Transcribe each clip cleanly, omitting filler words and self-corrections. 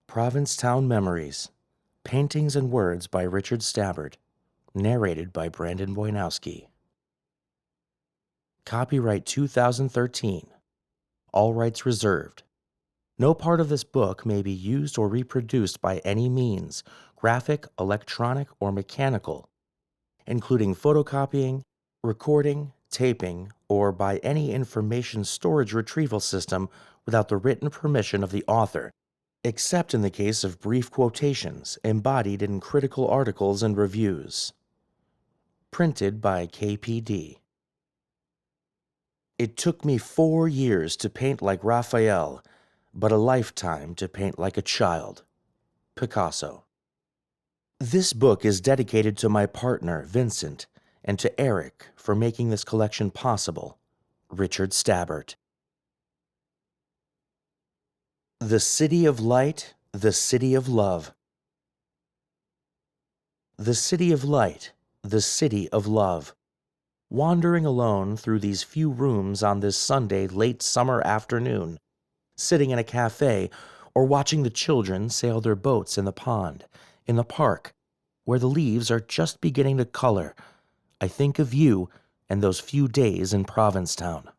Provincetown Memories, Paintings and Words by Richard Stabbert, narrated by Bujnowski. Copyright 2013. All rights reserved. No part of this book may be used or reproduced by any means, graphic, electronic, or mechanical, including photocopying, recording, taping, or by any information storage retrieval system without the written permission of the author, except in the case of brief quotations embodied in critical articles and reviews. Printed by KPD. It took me 4 years to paint like Raphael, but a lifetime to paint like a child. Picasso. This book is dedicated to my partner, Vincent, and to Eric for making this collection possible. Richard Stabbert. The City of Light, the City of Love. The City of Light, the City of Love. Wandering alone through these few rooms on this Sunday late summer afternoon, sitting in a cafe or watching the children sail their boats in the pond, in the park, where the leaves are just beginning to color, I think of you and those few days in Provincetown.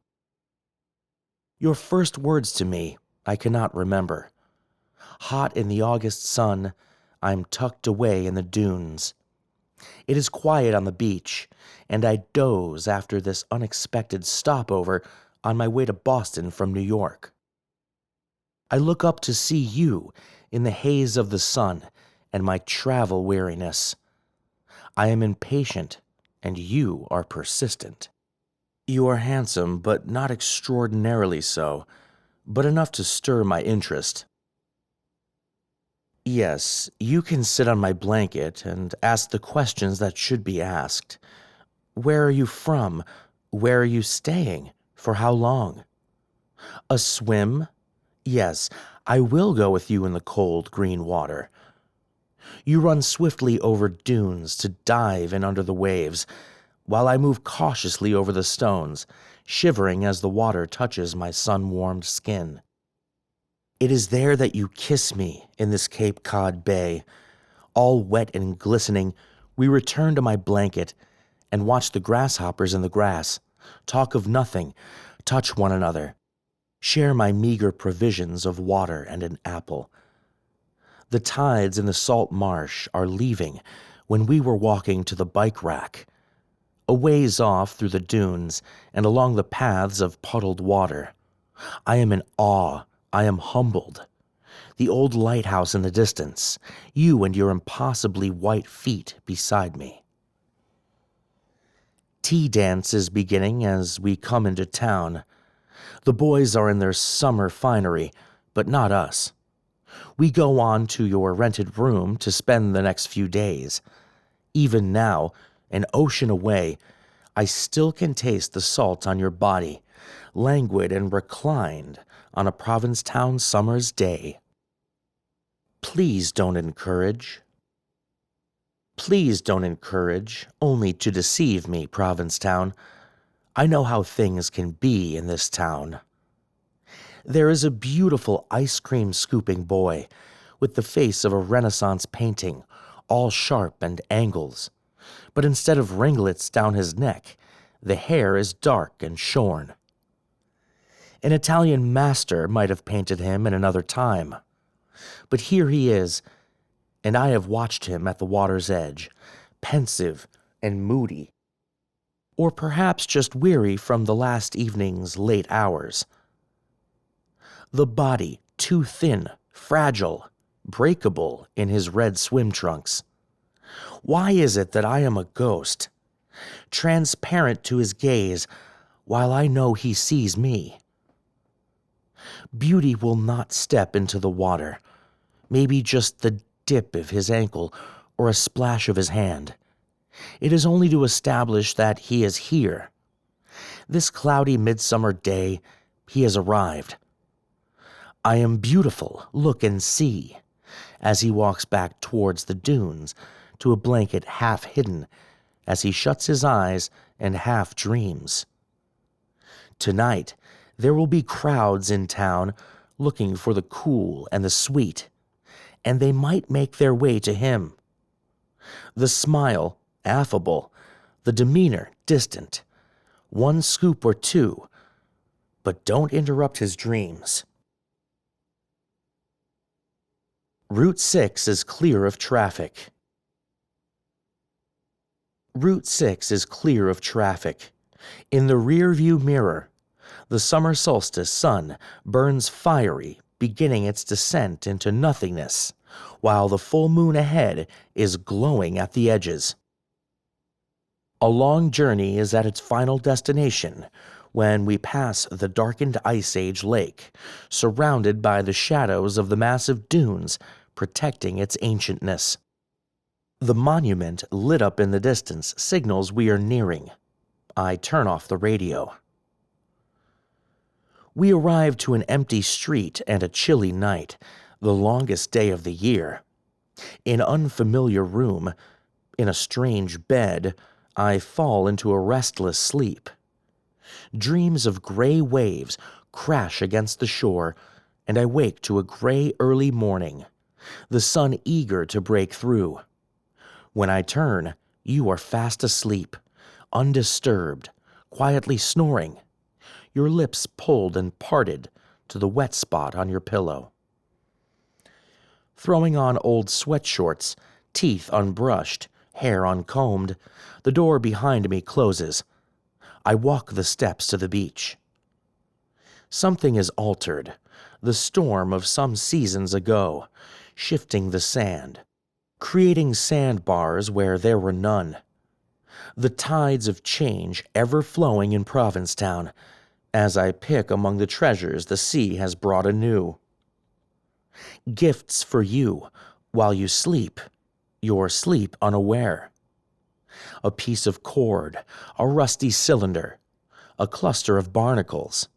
Your first words to me I cannot remember. Hot in the August sun, I'm tucked away in the dunes. It is quiet on the beach, and I doze after this unexpected stopover on my way to Boston from New York. I look up to see you in the haze of the sun and my travel weariness. I am impatient, and you are persistent. You are handsome, but not extraordinarily so, but enough to stir my interest. Yes, you can sit on my blanket and ask the questions that should be asked. Where are you from? Where are you staying? For how long? A swim? Yes, I will go with you in the cold, green water. You run swiftly over dunes to dive in under the waves, while I move cautiously over the stones, shivering as the water touches my sun-warmed skin. It is there that you kiss me in this Cape Cod bay. All wet and glistening, we return to my blanket and watch the grasshoppers in the grass, talk of nothing, touch one another, share my meager provisions of water and an apple. The tides in the salt marsh are leaving when we were walking to the bike rack, a ways off through the dunes and along the paths of puddled water. I am in awe. I am humbled. The old lighthouse in the distance, you and your impossibly white feet beside me. Tea dance is beginning as we come into town. The boys are in their summer finery, but not us. We go on to your rented room to spend the next few days. Even now, an ocean away, I still can taste the salt on your body, languid and reclined on a Provincetown summer's day. Please don't encourage. Please don't encourage, only to deceive me, Provincetown. I know how things can be in this town. There is a beautiful ice cream scooping boy with the face of a Renaissance painting, all sharp and angles. But instead of ringlets down his neck, the hair is dark and shorn. An Italian master might have painted him in another time. But here he is, and I have watched him at the water's edge, pensive and moody, or perhaps just weary from the last evening's late hours. The body too thin, fragile, breakable in his red swim trunks. Why is it that I am a ghost, transparent to his gaze, while I know he sees me? Beauty will not step into the water, maybe just the dip of his ankle or a splash of his hand. It is only to establish that he is here. This cloudy midsummer day, he has arrived. I am beautiful, look and see, as he walks back towards the dunes, to a blanket half hidden, as he shuts his eyes and half dreams. Tonight, there will be crowds in town looking for the cool and the sweet, and they might make their way to him. The smile, affable, the demeanor, distant. One scoop or two, but don't interrupt his dreams. Route 6 is clear of traffic. Route 6 is clear of traffic. In the rear-view mirror, the summer solstice sun burns fiery, beginning its descent into nothingness, while the full moon ahead is glowing at the edges. A long journey is at its final destination when we pass the darkened Ice Age lake, surrounded by the shadows of the massive dunes protecting its ancientness. The monument lit up in the distance signals we are nearing. I turn off the radio. We arrive to an empty street and a chilly night, the longest day of the year. In unfamiliar room, in a strange bed, I fall into a restless sleep. Dreams of gray waves crash against the shore, and I wake to a gray early morning, the sun eager to break through. When I turn, you are fast asleep, undisturbed, quietly snoring, your lips pulled and parted to the wet spot on your pillow. Throwing on old sweatshorts, teeth unbrushed, hair uncombed, the door behind me closes. I walk the steps to the beach. Something is altered, the storm of some seasons ago, shifting the sand, creating sandbars where there were none. The tides of change ever flowing in Provincetown, as I pick among the treasures the sea has brought anew. Gifts for you while you sleep, your sleep unaware. A piece of cord, a rusty cylinder, a cluster of barnacles,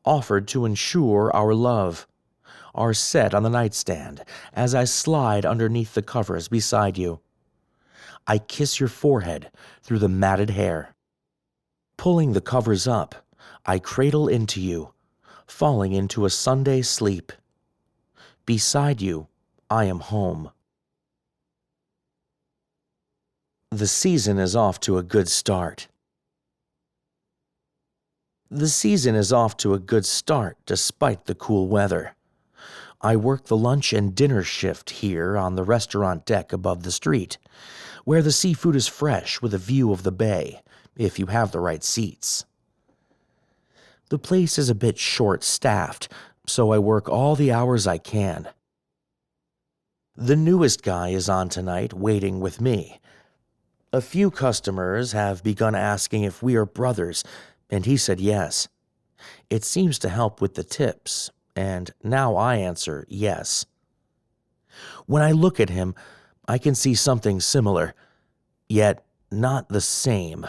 offered to ensure our love, are set on the nightstand as I slide underneath the covers beside you. I kiss your forehead through the matted hair. Pulling the covers up, I cradle into you, falling into a Sunday sleep. Beside you, I am home. The season is off to a good start. The season is off to a good start despite the cool weather. I work the lunch and dinner shift here on the restaurant deck above the street, where the seafood is fresh with a view of the bay, if you have the right seats. The place is a bit short-staffed, so I work all the hours I can. The newest guy is on tonight, waiting with me. A few customers have begun asking if we are brothers, and he said yes. It seems to help with the tips, and now I answer yes. When I look at him, I can see something similar, yet not the same.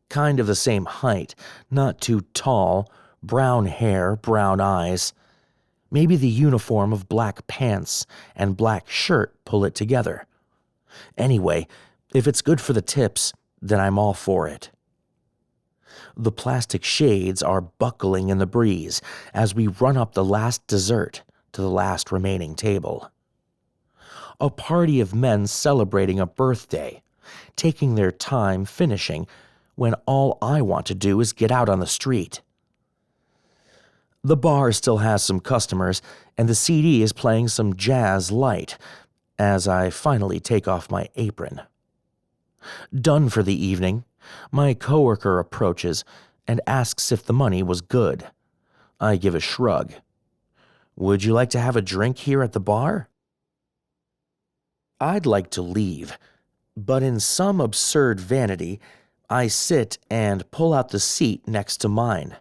Kind of the same height, not too tall, brown hair, brown eyes. Maybe the uniform of black pants and black shirt pull it together. Anyway, if it's good for the tips, then I'm all for it. The plastic shades are buckling in the breeze as we run up the last dessert to the last remaining table. A party of men celebrating a birthday, taking their time finishing when all I want to do is get out on the street. The bar still has some customers, and the CD is playing some jazz light as I finally take off my apron. Done for the evening, my coworker approaches and asks if the money was good. I give a shrug. Would you like to have a drink here at the bar? I'd like to leave, but in some absurd vanity, I sit and pull out the seat next to mine.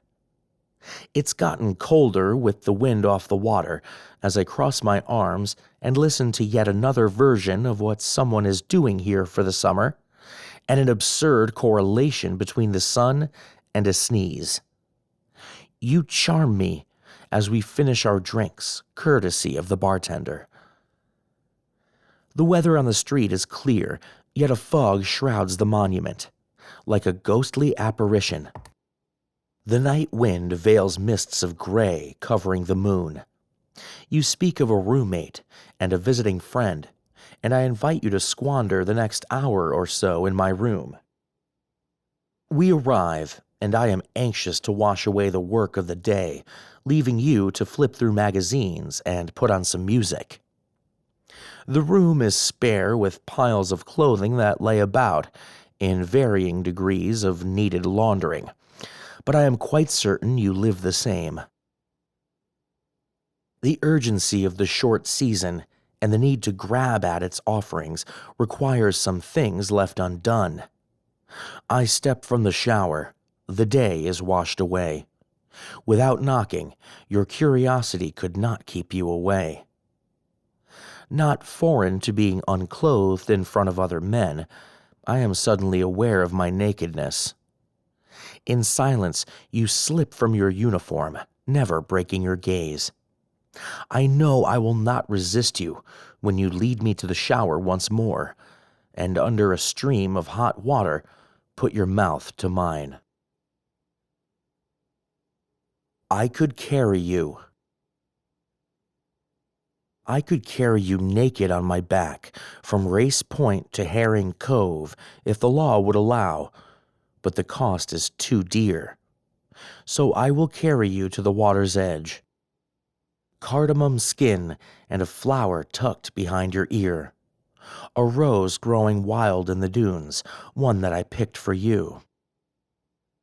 It's gotten colder with the wind off the water as I cross my arms and listen to yet another version of what someone is doing here for the summer, and an absurd correlation between the sun and a sneeze. You charm me as we finish our drinks, courtesy of the bartender. The weather on the street is clear, yet a fog shrouds the monument, like a ghostly apparition. The night wind veils mists of gray covering the moon. You speak of a roommate and a visiting friend, and I invite you to squander the next hour or so in my room. We arrive, and I am anxious to wash away the work of the day, leaving you to flip through magazines and put on some music. The room is spare with piles of clothing that lay about, in varying degrees of needed laundering, but I am quite certain you live the same. The urgency of the short season and the need to grab at its offerings requires some things left undone. I step from the shower. The day is washed away. Without knocking, your curiosity could not keep you away. Not foreign to being unclothed in front of other men, I am suddenly aware of my nakedness. In silence, you slip from your uniform, never breaking your gaze. I know I will not resist you when you lead me to the shower once more, and under a stream of hot water, put your mouth to mine. I could carry you. I could carry you naked on my back from Race Point to Herring Cove if the law would allow, but the cost is too dear. So I will carry you to the water's edge. Cardamom skin and a flower tucked behind your ear. A rose growing wild in the dunes, one that I picked for you.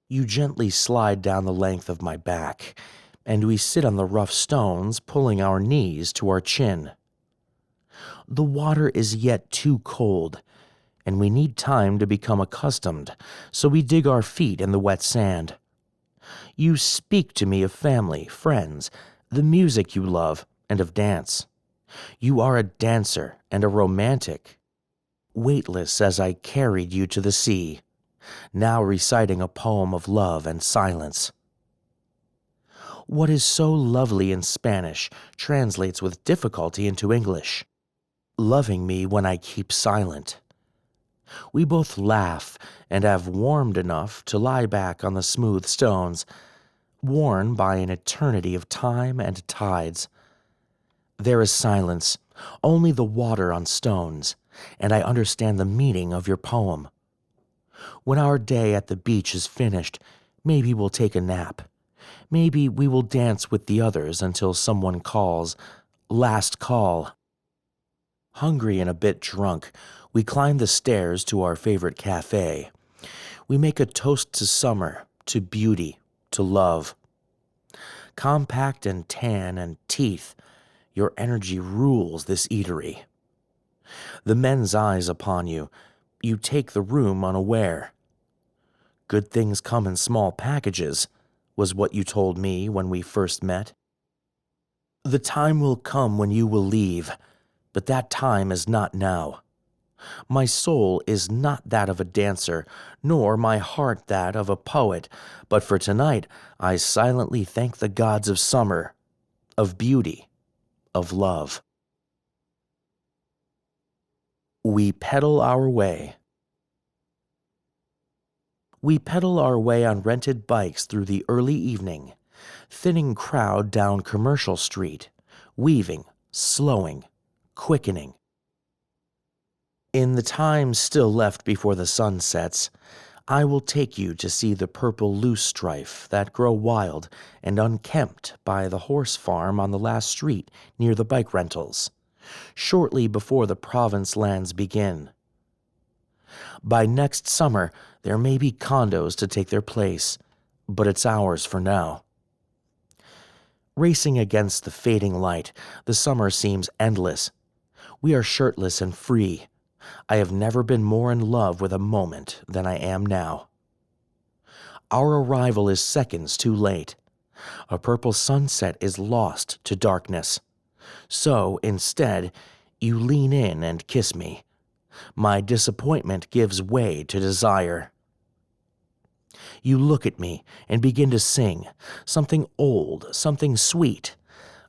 You gently slide down the length of my back, and we sit on the rough stones, pulling our knees to our chin. The water is yet too cold, and we need time to become accustomed, so we dig our feet in the wet sand. You speak to me of family, friends, the music you love, and of dance. You are a dancer and a romantic. Weightless as I carried you to the sea, now reciting a poem of love and silence. What is so lovely in Spanish translates with difficulty into English. Loving me when I keep silent. We both laugh and have warmed enough to lie back on the smooth stones, worn by an eternity of time and tides. There is silence, only the water on stones, and I understand the meaning of your poem. When our day at the beach is finished, maybe we'll take a nap. Maybe we will dance with the others until someone calls, "Last call." Hungry and a bit drunk, we climb the stairs to our favorite cafe. We make a toast to summer, to beauty, to love. Compact and tan and teeth, your energy rules this eatery. The men's eyes upon you, you take the room unaware. Good things come in small packages, was what you told me when we first met. The time will come when you will leave, but that time is not now. My soul is not that of a dancer, nor my heart that of a poet, but for tonight I silently thank the gods of summer, of beauty, of love. We pedal our way. We pedal our way on rented bikes through the early evening, thinning crowd down Commercial Street, weaving, slowing, quickening. In the time still left before the sun sets, I will take you to see the purple loosestrife that grow wild and unkempt by the horse farm on the last street near the bike rentals, shortly before the province lands begin. By next summer, there may be condos to take their place, but it's ours for now. Racing against the fading light, the summer seems endless. We are shirtless and free. I have never been more in love with a moment than I am now. Our arrival is seconds too late. A purple sunset is lost to darkness. So, instead, you lean in and kiss me. My disappointment gives way to desire. You look at me and begin to sing, something old, something sweet,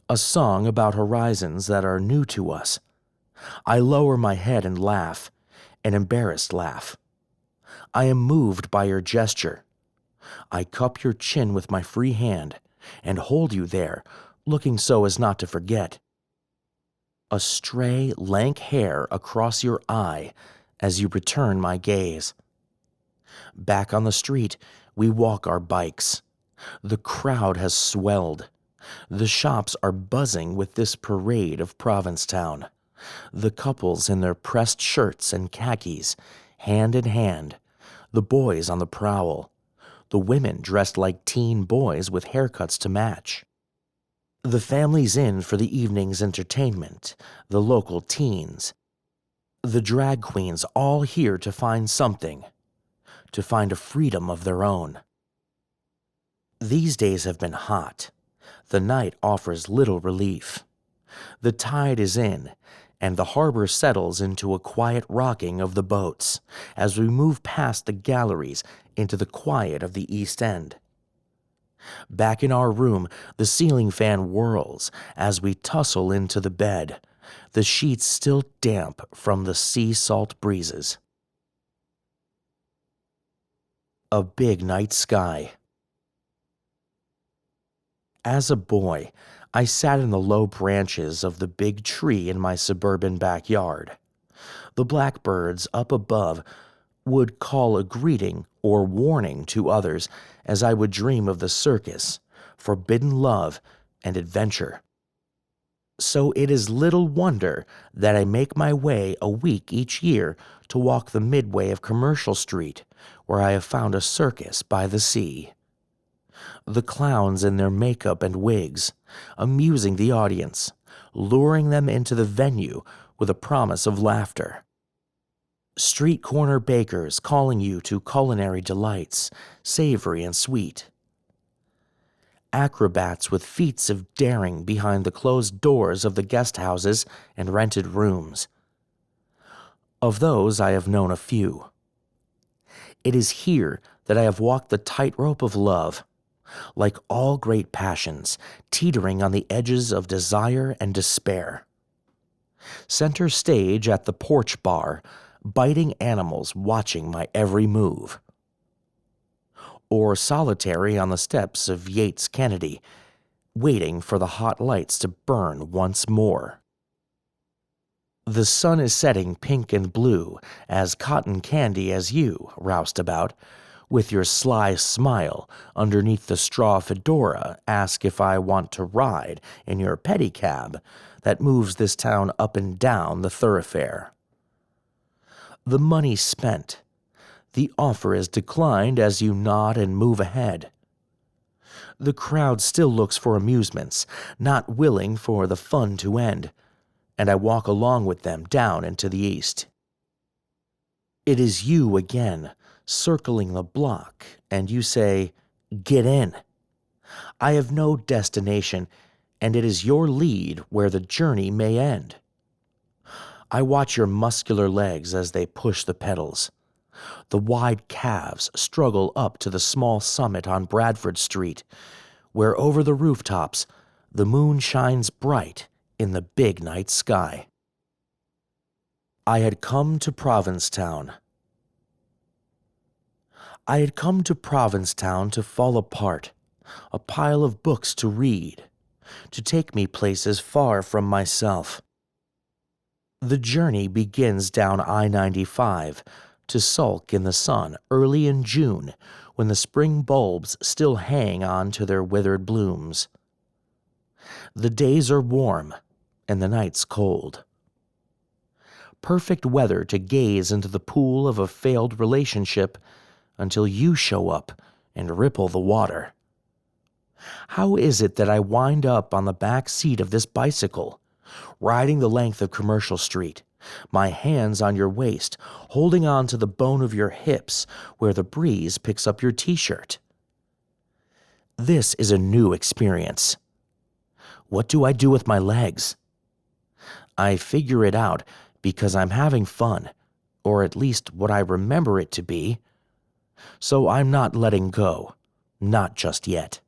a song about horizons that are new to us. I lower my head and laugh, an embarrassed laugh. I am moved by your gesture. I cup your chin with my free hand and hold you there, looking so as not to forget. A stray, lank hair across your eye as you return my gaze. Back on the street, we walk our bikes. The crowd has swelled. The shops are buzzing with this parade of Provincetown. The couples in their pressed shirts and khakis, hand in hand. The boys on the prowl. The women dressed like teen boys with haircuts to match. The families in for the evening's entertainment, the local teens. The drag queens all here to find something, to find a freedom of their own. These days have been hot. The night offers little relief. The tide is in, and the harbor settles into a quiet rocking of the boats as we move past the galleries into the quiet of the East End. Back in our room, the ceiling fan whirls as we tussle into the bed, the sheets still damp from the sea salt breezes. A big night sky. As a boy, I sat in the low branches of the big tree in my suburban backyard. The blackbirds up above would call a greeting or warning to others as I would dream of the circus, forbidden love, and adventure. So it is little wonder that I make my way a week each year to walk the midway of Commercial Street, where I have found a circus by the sea. The clowns in their makeup and wigs, amusing the audience, luring them into the venue with a promise of laughter. Street corner bakers calling you to culinary delights, savory and sweet. Acrobats with feats of daring behind the closed doors of the guest houses and rented rooms. Of those I have known a few. It is here that I have walked the tightrope of love, like all great passions, teetering on the edges of desire and despair. Center stage at the porch bar, biting animals watching my every move. Or solitary on the steps of Yates Kennedy, waiting for the hot lights to burn once more. The sun is setting pink and blue, as cotton candy as you, roustabout, with your sly smile underneath the straw fedora, ask if I want to ride in your pedicab that moves this town up and down the thoroughfare. The money spent. The offer is declined as you nod and move ahead. The crowd still looks for amusements, not willing for the fun to end, and I walk along with them down into the east. It is you again, circling the block, and you say, "Get in." I have no destination, and it is your lead where the journey may end. I watch your muscular legs as they push the pedals. The wide calves struggle up to the small summit on Bradford Street, where over the rooftops the moon shines bright in the big night sky. I had come to Provincetown. I had come to Provincetown to fall apart, a pile of books to read, to take me places far from myself. The journey begins down I-95 to sulk in the sun early in June when the spring bulbs still hang on to their withered blooms. The days are warm and the nights cold. Perfect weather to gaze into the pool of a failed relationship until you show up and ripple the water. How is it that I wind up on the back seat of this bicycle, riding the length of Commercial Street, my hands on your waist, holding on to the bone of your hips where the breeze picks up your t-shirt? This is a new experience. What do I do with my legs? I figure it out because I'm having fun, or at least what I remember it to be. So I'm not letting go, not just yet.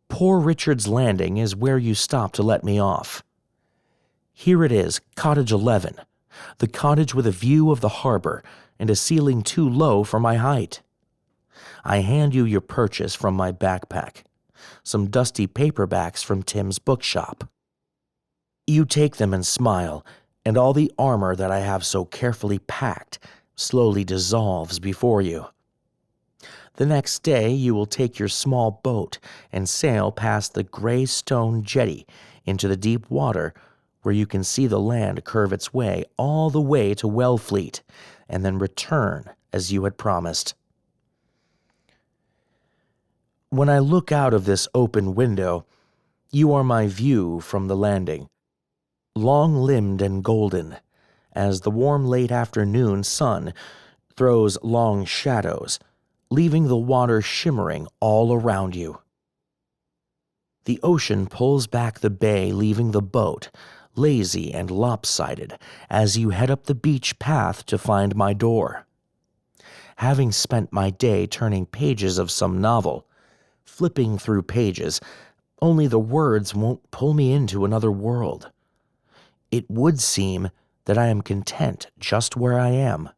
Poor Richard's Landing is where you stop to let me off. Here it is, Cottage 11, the cottage with a view of the harbor and a ceiling too low for my height. I hand you your purchase from my backpack. some dusty paperbacks from Tim's bookshop. You take them and smile, and all the armor that I have so carefully packed slowly dissolves before you. The next day you will take your small boat and sail past the gray stone jetty into the deep water where you can see the land curve its way all the way to Wellfleet and then return as you had promised. When I look out of this open window, you are my view from the landing, long-limbed and golden, as the warm late afternoon sun throws long shadows, leaving the water shimmering all around you. The ocean pulls back the bay, leaving the boat, lazy and lopsided, as you head up the beach path to find my door. Having spent my day turning pages of some novel, flipping through pages, only the words won't pull me into another world. It would seem that I am content just where I am.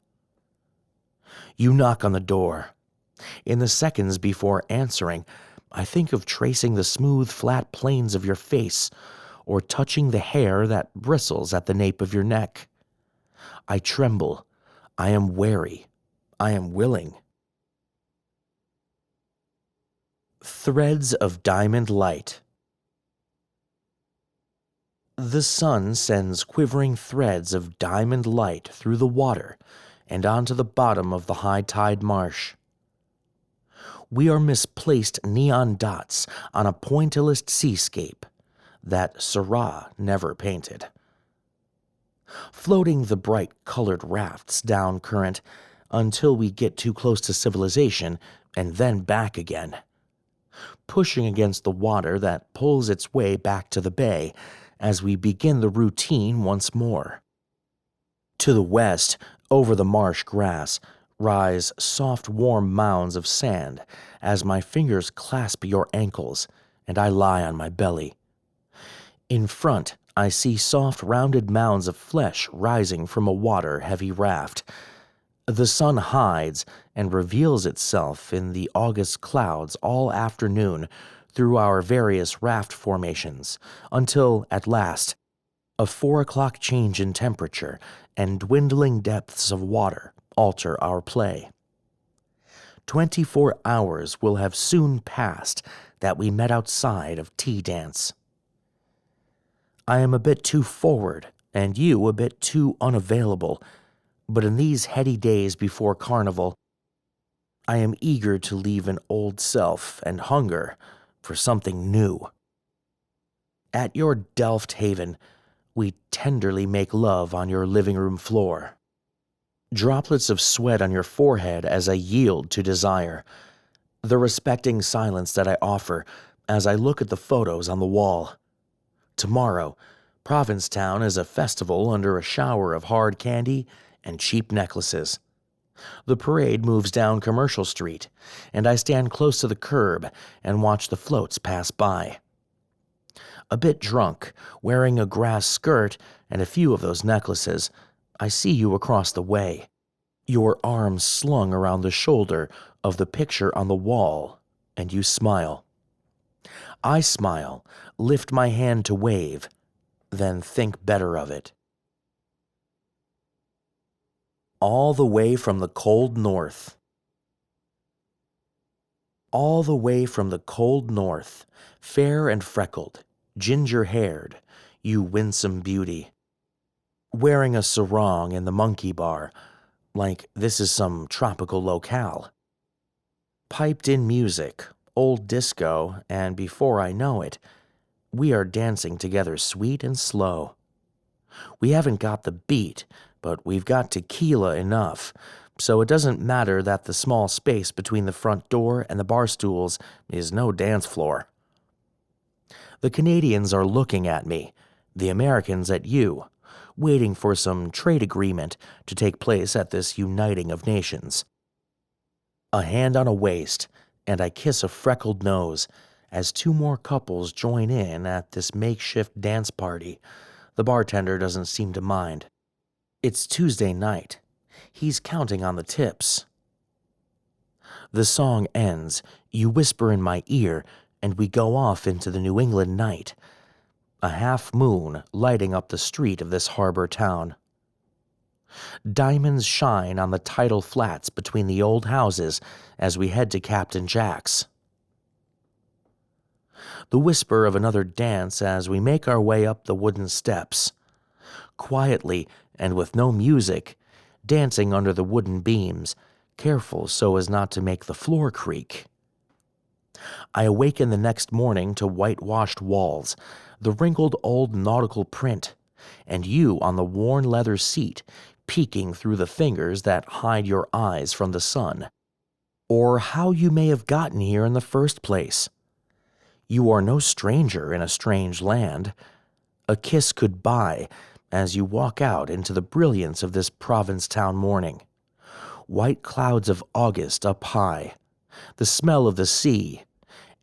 You knock on the door. In the seconds before answering, I think of tracing the smooth, flat planes of your face or touching the hair that bristles at the nape of your neck. I tremble. I am wary. I am willing. Threads of diamond light. The sun sends quivering threads of diamond light through the water and onto the bottom of the high-tide marsh. We are misplaced neon dots on a pointillist seascape that Seurat never painted. Floating the bright colored rafts down current until we get too close to civilization and then back again. Pushing against the water that pulls its way back to the bay as we begin the routine once more. To the west, over the marsh grass, rise soft warm mounds of sand as my fingers clasp your ankles and I lie on my belly. In front, I see soft rounded mounds of flesh rising from a water-heavy raft. The sun hides and reveals itself in the August clouds all afternoon through our various raft formations, until, at last, a 4 o'clock change in temperature and dwindling depths of water alter our play. 24 hours will have soon passed that we met outside of tea dance. I am a bit too forward, and you a bit too unavailable, but in these heady days before Carnival, I am eager to leave an old self and hunger for something new. At your Delft haven, we tenderly make love on your living room floor. Droplets of sweat on your forehead as I yield to desire. The respecting silence that I offer as I look at the photos on the wall. Tomorrow, Provincetown is a festival under a shower of hard candy and cheap necklaces. The parade moves down Commercial Street, and I stand close to the curb and watch the floats pass by. A bit drunk, wearing a grass skirt and a few of those necklaces, I see you across the way, your arms slung around the shoulder of the picture on the wall, and you smile. I smile, lift my hand to wave, then think better of it. All the way from the cold north. All the way from the cold north, fair and freckled, ginger-haired, you winsome beauty. Wearing a sarong in the monkey bar, like this is some tropical locale. Piped-in music, old disco, and before I know it, we are dancing together sweet and slow. We haven't got the beat, but we've got tequila enough, so it doesn't matter that the small space between the front door and the bar stools is no dance floor. The Canadians are looking at me, the Americans at you, waiting for some trade agreement to take place at this uniting of nations. A hand on a waist, and I kiss a freckled nose as 2 more couples join in at this makeshift dance party. The bartender doesn't seem to mind. It's Tuesday night. He's counting on the tips. The song ends. You whisper in my ear, and we go off into the New England night, a half moon lighting up the street of this harbor town. Diamonds shine on the tidal flats between the old houses as we head to Captain Jack's. The whisper of another dance as we make our way up the wooden steps. Quietly and with no music, dancing under the wooden beams, careful so as not to make the floor creak. I awaken the next morning to whitewashed walls, the wrinkled old nautical print, and you on the worn leather seat peeking through the fingers that hide your eyes from the sun. Or how you may have gotten here in the first place. You are no stranger in a strange land. A kiss could buy as you walk out into the brilliance of this Provincetown morning. White clouds of August up high, the smell of the sea,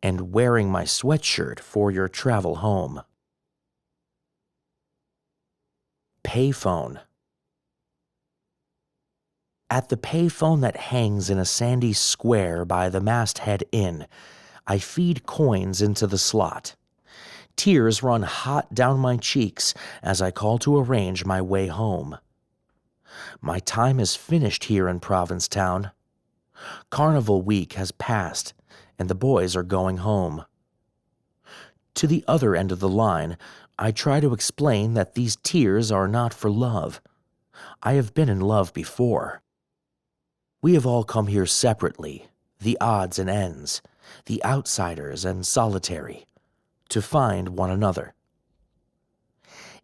and wearing my sweatshirt for your travel home. Payphone. At the payphone that hangs in a sandy square by the Masthead Inn, I feed coins into the slot. Tears run hot down my cheeks as I call to arrange my way home. My time is finished here in Provincetown. Carnival week has passed, and the boys are going home. To the other end of the line, I try to explain that these tears are not for love. I have been in love before. We have all come here separately, the odds and ends, the outsiders and solitary, to find one another.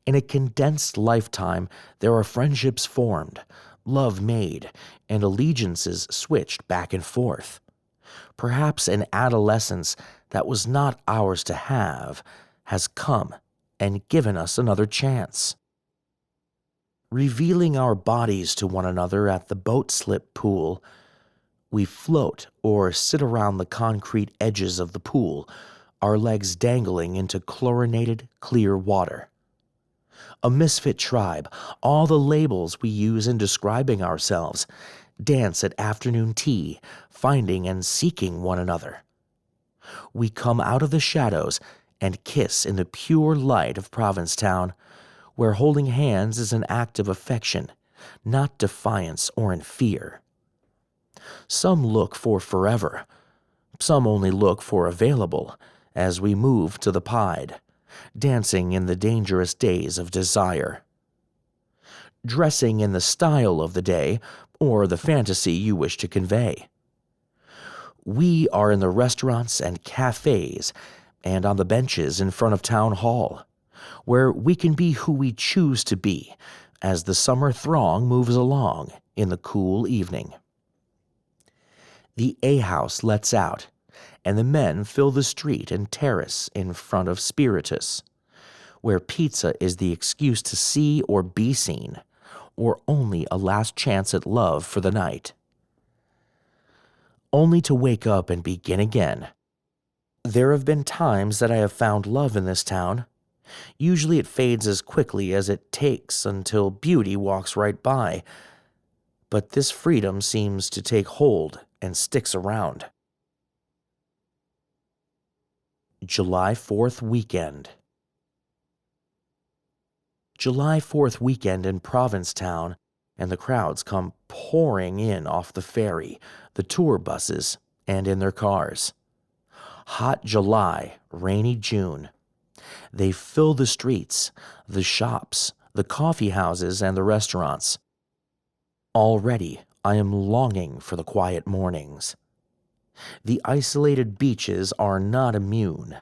In a condensed lifetime, there are friendships formed, love made, and allegiances switched back and forth. Perhaps an adolescence that was not ours to have has come and given us another chance. Revealing our bodies to one another at the boat slip pool, we float or sit around the concrete edges of the pool, our legs dangling into chlorinated, clear water. A misfit tribe, all the labels we use in describing ourselves, dance at afternoon tea, finding and seeking one another. We come out of the shadows and kiss in the pure light of Provincetown, where holding hands is an act of affection, not defiance or in fear. Some look for forever, some only look for available, as we move to the Pied, dancing in the dangerous days of desire. Dressing in the style of the day or the fantasy you wish to convey. We are in the restaurants and cafes and on the benches in front of Town Hall, where we can be who we choose to be as the summer throng moves along in the cool evening. The A-house lets out, and the men fill the street and terrace in front of Spiritus, where pizza is the excuse to see or be seen, or only a last chance at love for the night. Only to wake up and begin again. There have been times that I have found love in this town. Usually it fades as quickly as it takes until beauty walks right by, but this freedom seems to take hold and sticks around. July 4th weekend. July 4th weekend in Provincetown, and the crowds come pouring in off the ferry, the tour buses, and in their cars. Hot July, rainy June. They fill the streets, the shops, the coffee houses, and the restaurants. Already, I am longing for the quiet mornings. The isolated beaches are not immune,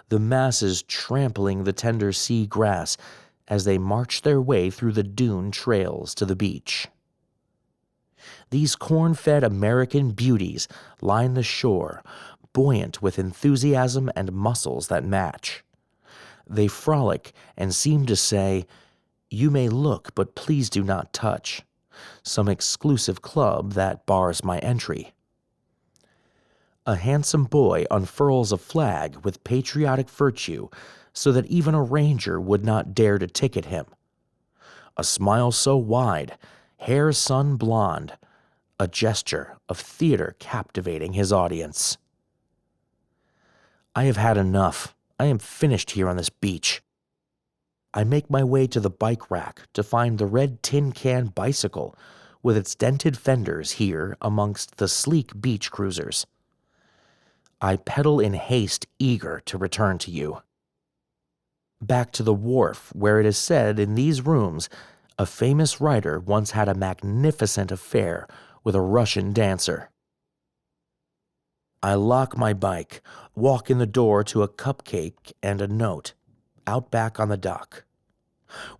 the masses trampling the tender sea grass as they march their way through the dune trails to the beach. These corn-fed American beauties line the shore, buoyant with enthusiasm and muscles that match. They frolic and seem to say, "You may look, but please do not touch," some exclusive club that bars my entry. A handsome boy unfurls a flag with patriotic virtue so that even a ranger would not dare to ticket him. A smile so wide, hair sun blonde, a gesture of theater captivating his audience. I have had enough. I am finished here on this beach. I make my way to the bike rack to find the red tin can bicycle with its dented fenders here amongst the sleek beach cruisers. I pedal in haste, eager to return to you. Back to the wharf, where it is said in these rooms a famous writer once had a magnificent affair with a Russian dancer. I lock my bike, walk in the door to a cupcake and a note, out back on the dock.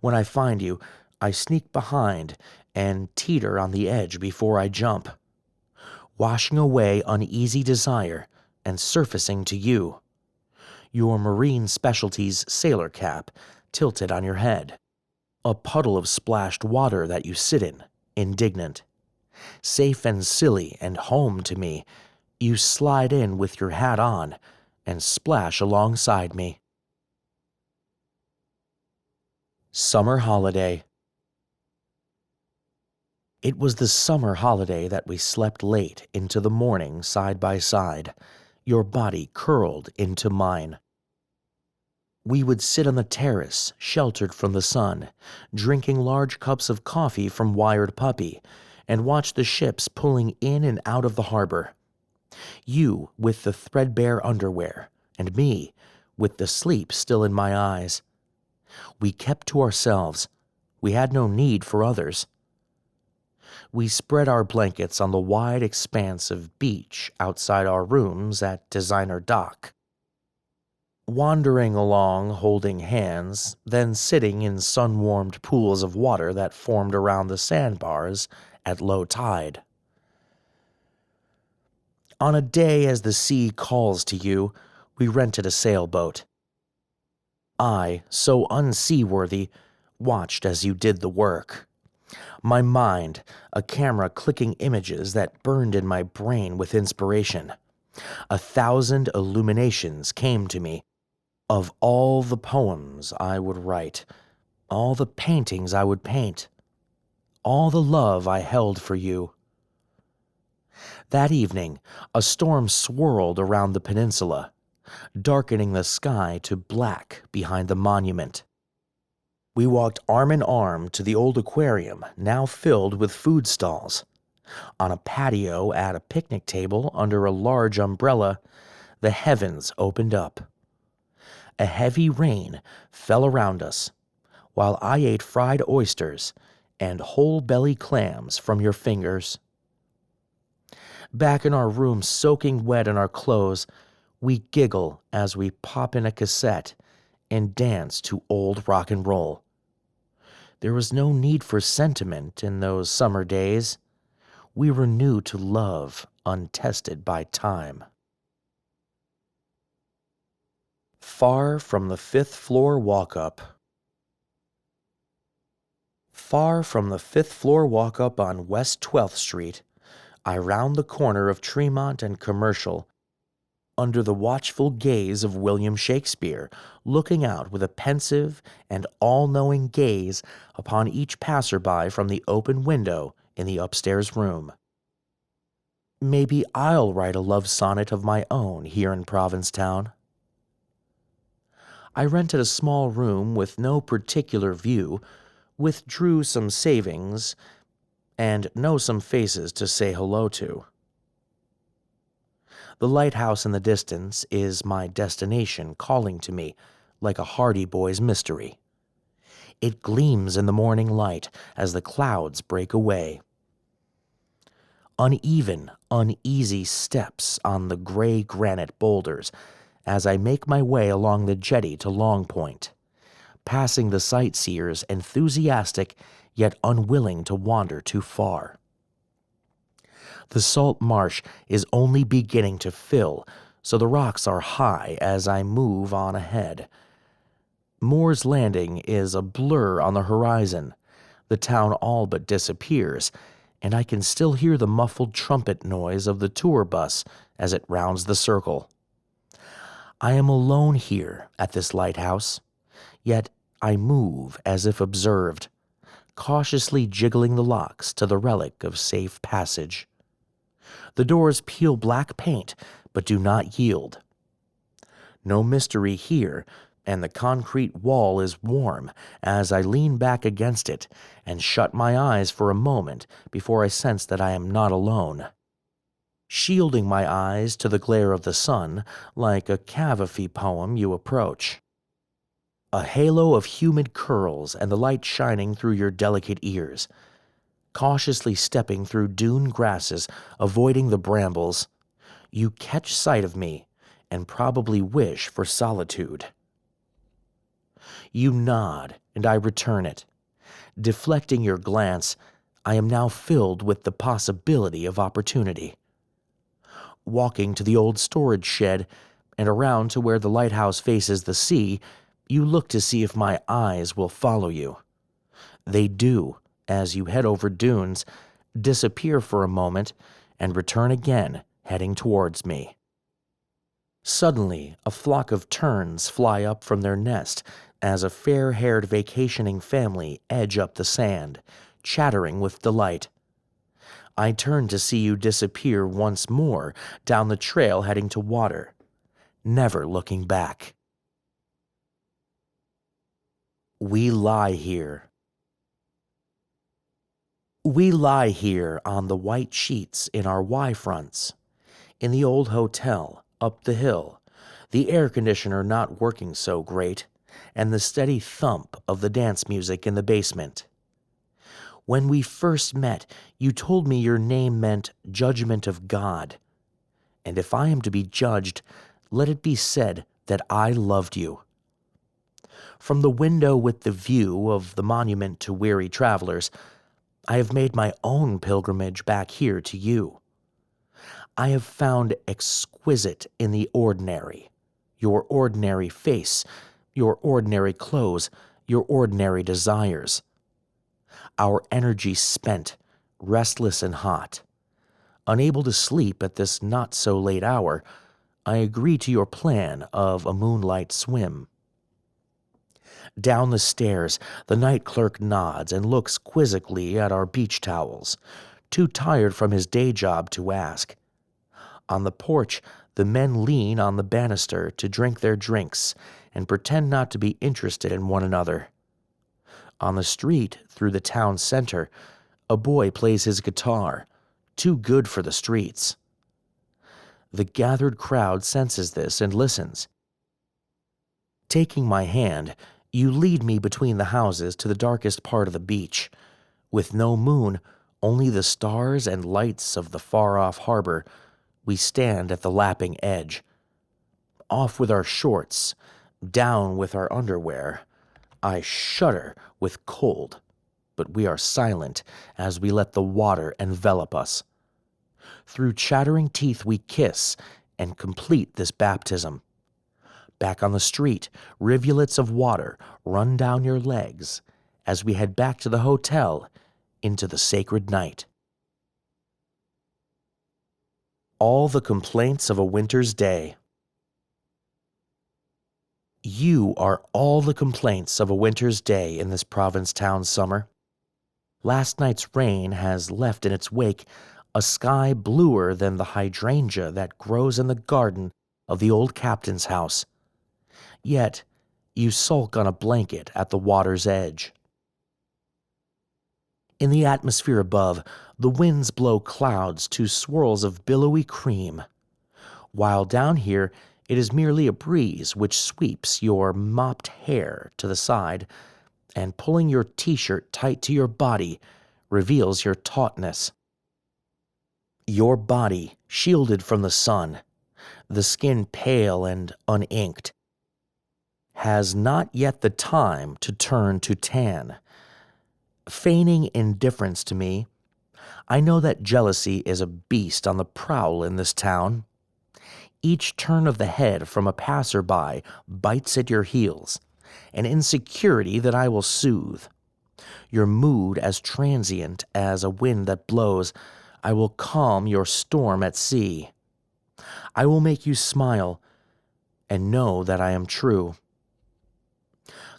When I find you, I sneak behind and teeter on the edge before I jump, washing away uneasy desire and surfacing to you, your marine specialties sailor cap tilted on your head, a puddle of splashed water that you sit in, indignant. Safe and silly and home to me, you slide in with your hat on and splash alongside me. Summer Holiday. It was the summer holiday that we slept late into the morning side by side, your body curled into mine. We would sit on the terrace, sheltered from the sun, drinking large cups of coffee from Wired Puppy, and watch the ships pulling in and out of the harbor. You with the threadbare underwear, and me with the sleep still in my eyes. We kept to ourselves. We had no need for others. We spread our blankets on the wide expanse of beach outside our rooms at Designer Dock. Wandering along holding hands, then sitting in sun-warmed pools of water that formed around the sandbars at low tide. On a day as the sea calls to you, we rented a sailboat. I, so unseaworthy, watched as you did the work. My mind, a camera clicking images that burned in my brain with inspiration. 1,000 illuminations came to me of all the poems I would write, all the paintings I would paint, all the love I held for you. That evening, a storm swirled around the peninsula, darkening the sky to black behind the monument. We walked arm in arm to the old aquarium, now filled with food stalls. On a patio at a picnic table under a large umbrella, the heavens opened up. A heavy rain fell around us, while I ate fried oysters and whole belly clams from your fingers. Back in our room, soaking wet in our clothes, we giggle as we pop in a cassette and dance to old rock and roll. There was no need for sentiment in those summer days. We were new to love, untested by time. Far from the 5th floor walk-up. Far from the 5th floor walk-up on West 12th Street, I round the corner of Tremont and Commercial, under the watchful gaze of William Shakespeare, looking out with a pensive and all-knowing gaze upon each passerby from the open window in the upstairs room. Maybe I'll write a love sonnet of my own here in Provincetown. I rented a small room with no particular view, withdrew some savings, and know some faces to say hello to. The lighthouse in the distance is my destination calling to me like a Hardy Boys mystery. It gleams in the morning light as the clouds break away. Uneven, uneasy steps on the gray granite boulders as I make my way along the jetty to Long Point, passing the sightseers enthusiastic yet unwilling to wander too far. The salt marsh is only beginning to fill, so the rocks are high as I move on ahead. Moore's Landing is a blur on the horizon. The town all but disappears, and I can still hear the muffled trumpet noise of the tour bus as it rounds the circle. I am alone here at this lighthouse, yet I move as if observed, cautiously jiggling the locks to the relic of safe passage. The doors peel black paint, but do not yield. No mystery here, and the concrete wall is warm as I lean back against it and shut my eyes for a moment before I sense that I am not alone. Shielding my eyes to the glare of the sun like a Cavafy poem you approach. A halo of humid curls and the light shining through your delicate ears. Cautiously stepping through dune grasses, avoiding the brambles, you catch sight of me and probably wish for solitude. You nod, and I return it. Deflecting your glance, I am now filled with the possibility of opportunity. Walking to the old storage shed and around to where the lighthouse faces the sea, you look to see if my eyes will follow you. They do, as you head over dunes, disappear for a moment, and return again, heading towards me. Suddenly, a flock of terns fly up from their nest as a fair-haired vacationing family edge up the sand, chattering with delight. I turn to see you disappear once more down the trail heading to water, never looking back. We lie here. We lie here on the white sheets in our Y-fronts, in the old hotel, up the hill, the air conditioner not working so great, and the steady thump of the dance music in the basement. When we first met, you told me your name meant judgment of God. And if I am to be judged, let it be said that I loved you. From the window with the view of the monument to weary travelers, I have made my own pilgrimage back here to you. I have found exquisite in the ordinary, your ordinary face, your ordinary clothes, your ordinary desires. Our energy spent, restless and hot. Unable to sleep at this not-so-late hour, I agree to your plan of a moonlight swim. Down the stairs, the night clerk nods and looks quizzically at our beach towels, too tired from his day job to ask. On the porch, the men lean on the banister to drink their drinks and pretend not to be interested in one another. On the street, through the town center, a boy plays his guitar, too good for the streets. The gathered crowd senses this and listens. Taking my hand, you lead me between the houses to the darkest part of the beach. With no moon, only the stars and lights of the far-off harbor, we stand at the lapping edge. Off with our shorts, down with our underwear. I shudder with cold, but we are silent as we let the water envelop us. Through chattering teeth we kiss and complete this baptism. Back on the street, rivulets of water run down your legs as we head back to the hotel into the sacred night. All the complaints of a winter's day. You are all the complaints of a winter's day in this Provincetown summer. Last night's rain has left in its wake a sky bluer than the hydrangea that grows in the garden of the old captain's house. Yet, you sulk on a blanket at the water's edge. In the atmosphere above, the winds blow clouds to swirls of billowy cream, while down here it is merely a breeze which sweeps your mopped hair to the side and, pulling your t-shirt tight to your body, reveals your tautness. Your body shielded from the sun, the skin pale and uninked, has not yet the time to turn to tan. Feigning indifference to me, I know that jealousy is a beast on the prowl in this town. Each turn of the head from a passerby bites at your heels, an insecurity that I will soothe. Your mood as transient as a wind that blows, I will calm your storm at sea. I will make you smile and know that I am true.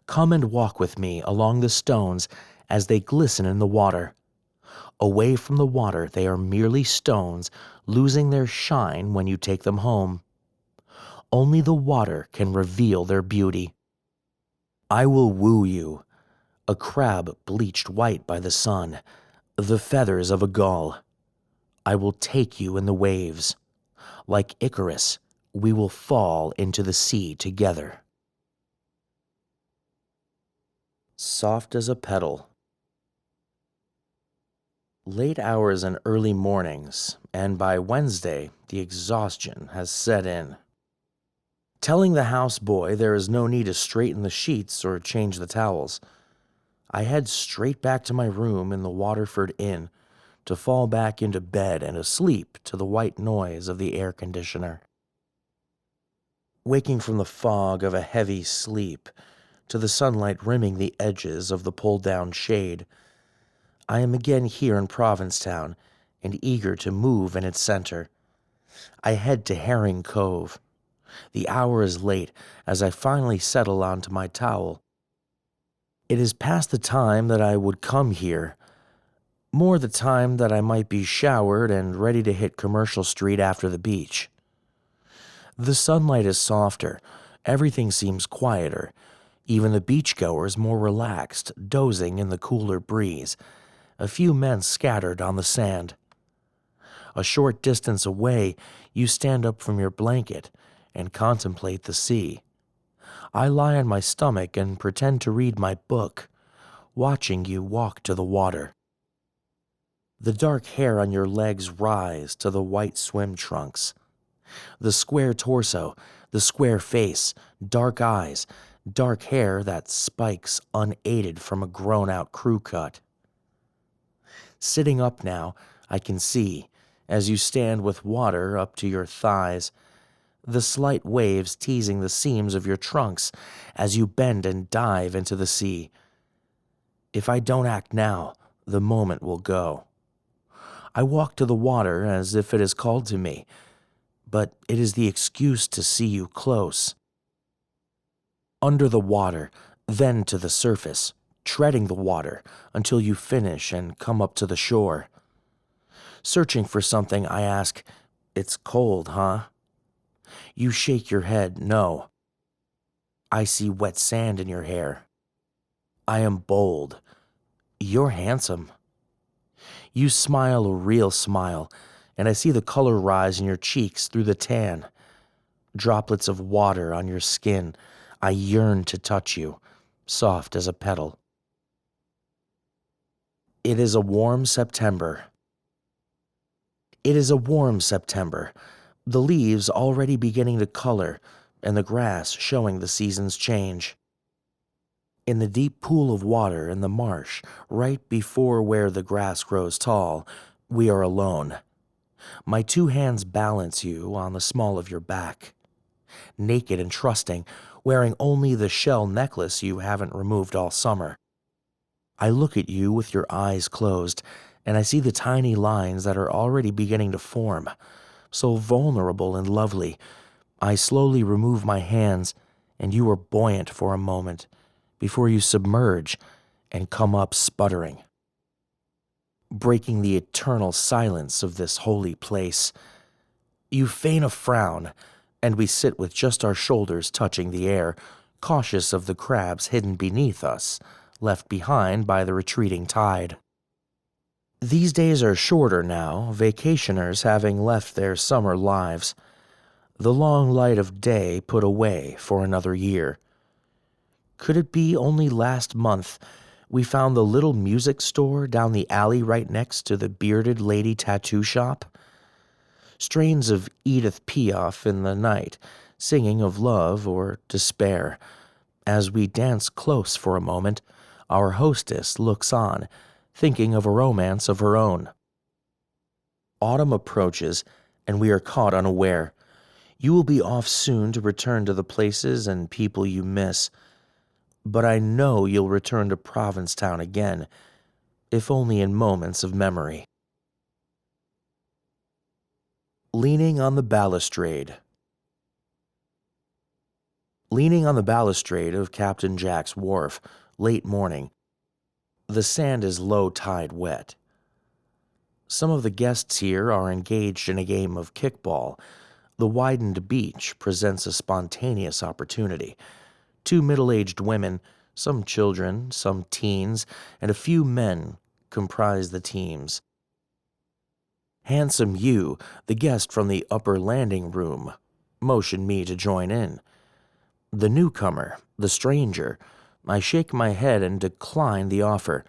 Come and walk with me along the stones as they glisten in the water. Away from the water they are merely stones, losing their shine when you take them home. Only the water can reveal their beauty. I will woo you, a crab bleached white by the sun, the feathers of a gull. I will take you in the waves. Like Icarus, we will fall into the sea together. Soft as a petal. Late hours and early mornings, and by Wednesday, the exhaustion has set in. Telling the houseboy there is no need to straighten the sheets or change the towels, I head straight back to my room in the Waterford Inn to fall back into bed and asleep to the white noise of the air conditioner. Waking from the fog of a heavy sleep to the sunlight rimming the edges of the pulled-down shade, I am again here in Provincetown and eager to move in its center. I head to Herring Cove. The hour is late as I finally settle onto my towel. It is past the time that I would come here, more the time that I might be showered and ready to hit Commercial Street after the beach. The sunlight is softer, everything seems quieter, even the beachgoers more relaxed, dozing in the cooler breeze, a few men scattered on the sand. A short distance away, you stand up from your blanket and contemplate the sea. I lie on my stomach and pretend to read my book, watching you walk to the water. The dark hair on your legs rise to the white swim trunks. The square torso, the square face, dark eyes, dark hair that spikes unaided from a grown-out crew cut. Sitting up now, I can see, as you stand with water up to your thighs, the slight waves teasing the seams of your trunks as you bend and dive into the sea. If I don't act now, the moment will go. I walk to the water as if it has called to me, but it is the excuse to see you close. Under the water, then to the surface, treading the water until you finish and come up to the shore. Searching for something, I ask, "It's cold, huh?" You shake your head, no. I see wet sand in your hair. I am bold. You're handsome. You smile a real smile, and I see the color rise in your cheeks through the tan. Droplets of water on your skin. I yearn to touch you, soft as a petal. It is a warm September. It is a warm September, the leaves already beginning to color and the grass showing the season's change. In the deep pool of water in the marsh, right before where the grass grows tall, we are alone. My two hands balance you on the small of your back. Naked and trusting, wearing only the shell necklace you haven't removed all summer. I look at you with your eyes closed, and I see the tiny lines that are already beginning to form. So vulnerable and lovely, I slowly remove my hands, and you are buoyant for a moment, before you submerge and come up sputtering. Breaking the eternal silence of this holy place, you feign a frown, and we sit with just our shoulders touching the air, cautious of the crabs hidden beneath us, left behind by the retreating tide. These days are shorter now, vacationers having left their summer lives, the long light of day put away for another year. Could it be only last month we found the little music store down the alley right next to the bearded lady tattoo shop? Strains of Edith Piaf in the night, singing of love or despair. As we dance close for a moment, our hostess looks on, thinking of a romance of her own. Autumn approaches, and we are caught unaware. You will be off soon to return to the places and people you miss, but I know you'll return to Provincetown again, if only in moments of memory. Leaning on the balustrade. Leaning on the balustrade of Captain Jack's wharf, late morning. The sand is low-tide wet. Some of the guests here are engaged in a game of kickball, The widened beach presents a spontaneous opportunity. 2 middle-aged women, some children, some teens, and a few men comprise the teams. Handsome you, the guest from the upper landing room, motioned me to join in. The newcomer, the stranger, I shake my head and decline the offer.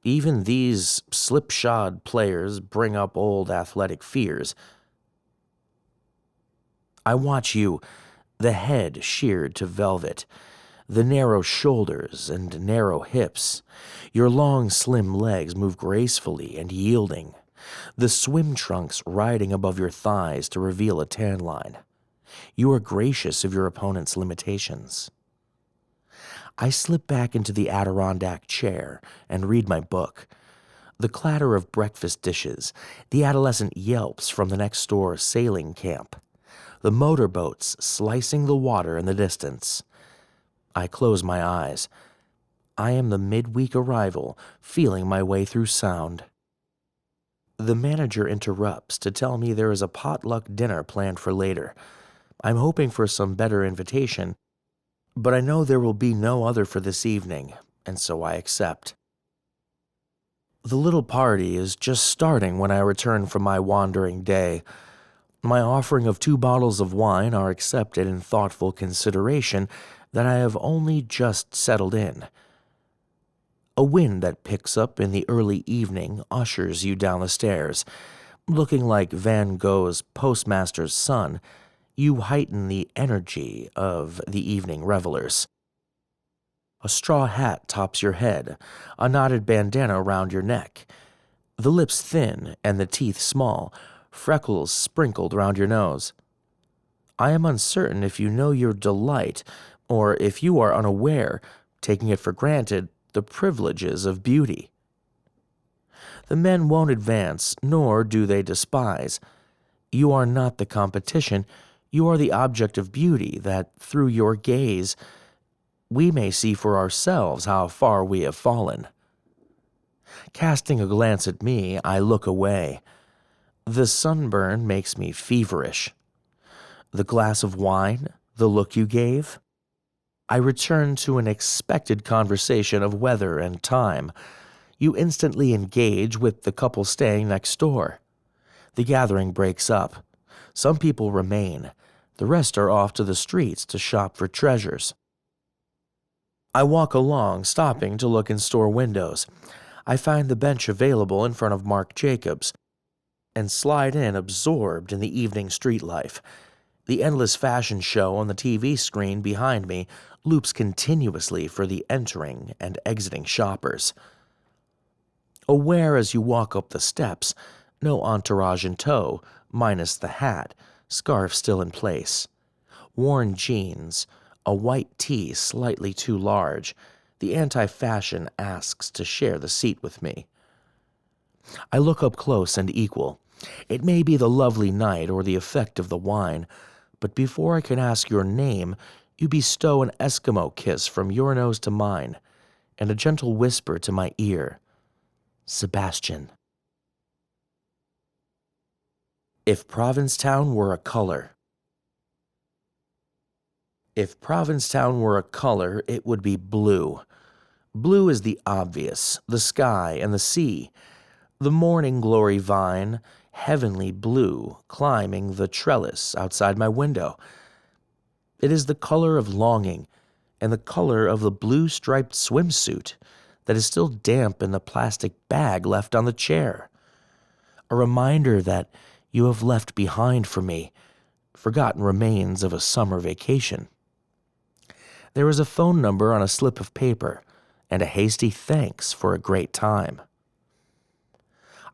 Even these slipshod players bring up old athletic fears. I watch you, the head sheared to velvet, the narrow shoulders and narrow hips. Your long, slim legs move gracefully and yielding, the swim trunks riding above your thighs to reveal a tan line. You are gracious of your opponent's limitations. I slip back into the Adirondack chair and read my book. The clatter of breakfast dishes, the adolescent yelps from the next-door sailing camp, the motorboats slicing the water in the distance. I close my eyes. I am the midweek arrival, feeling my way through sound. The manager interrupts to tell me there is a potluck dinner planned for later. I'm hoping for some better invitation, but I know there will be no other for this evening, and so I accept. The little party is just starting when I return from my wandering day. My offering of 2 bottles of wine are accepted in thoughtful consideration that I have only just settled in. A wind that picks up in the early evening ushers you down the stairs. Looking like Van Gogh's postmaster's son, you heighten the energy of the evening revelers. A straw hat tops your head, a knotted bandana around your neck, the lips thin and the teeth small, freckles sprinkled round your nose. I am uncertain if you know your delight, or if you are unaware, taking it for granted, the privileges of beauty. The men won't advance, nor do they despise. You are not the competition, you are the object of beauty that, through your gaze, we may see for ourselves how far we have fallen. Casting a glance at me, I look away. The sunburn makes me feverish. The glass of wine, the look you gave? I return to an expected conversation of weather and time. You instantly engage with the couple staying next door. The gathering breaks up. Some people remain. The rest are off to the streets to shop for treasures. I walk along, stopping to look in store windows. I find the bench available in front of Marc Jacobs, and slide in absorbed in the evening street life. The endless fashion show on the TV screen behind me loops continuously for the entering and exiting shoppers. Aware as you walk up the steps, no entourage in tow, minus the hat, scarf still in place. Worn jeans, a white tee slightly too large. The anti-fashion asks to share the seat with me. I look up close and equal. It may be the lovely night or the effect of the wine, but before I can ask your name, you bestow an Eskimo kiss from your nose to mine, and a gentle whisper to my ear. Sebastian. If Provincetown were a color. If Provincetown were a color, it would be blue. Blue is the obvious, the sky and the sea. The morning glory vine, heavenly blue, climbing the trellis outside my window. It is the color of longing, and the color of the blue-striped swimsuit that is still damp in the plastic bag left on the chair. A reminder that you have left behind for me, forgotten remains of a summer vacation. There is a phone number on a slip of paper, and a hasty thanks for a great time.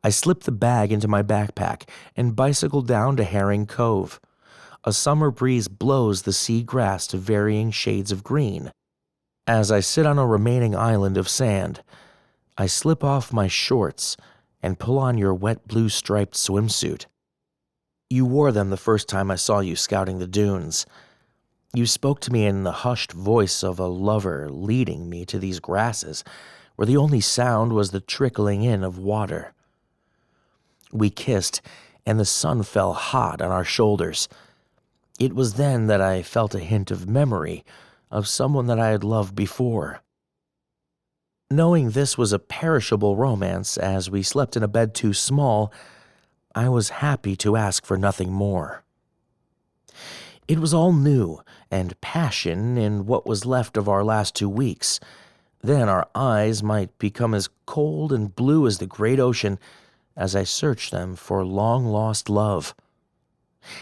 I slip the bag into my backpack and bicycle down to Herring Cove. A summer breeze blows the sea grass to varying shades of green. As I sit on a remaining island of sand, I slip off my shorts and pull on your wet blue striped swimsuit. You wore them the first time I saw you scouting the dunes. You spoke to me in the hushed voice of a lover leading me to these grasses, where the only sound was the trickling in of water. We kissed, and the sun fell hot on our shoulders. It was then that I felt a hint of memory of someone that I had loved before. Knowing this was a perishable romance, as we slept in a bed too small, I was happy to ask for nothing more. It was all new and passion in what was left of our last 2 weeks. Then our eyes might become as cold and blue as the great ocean as I searched them for long-lost love.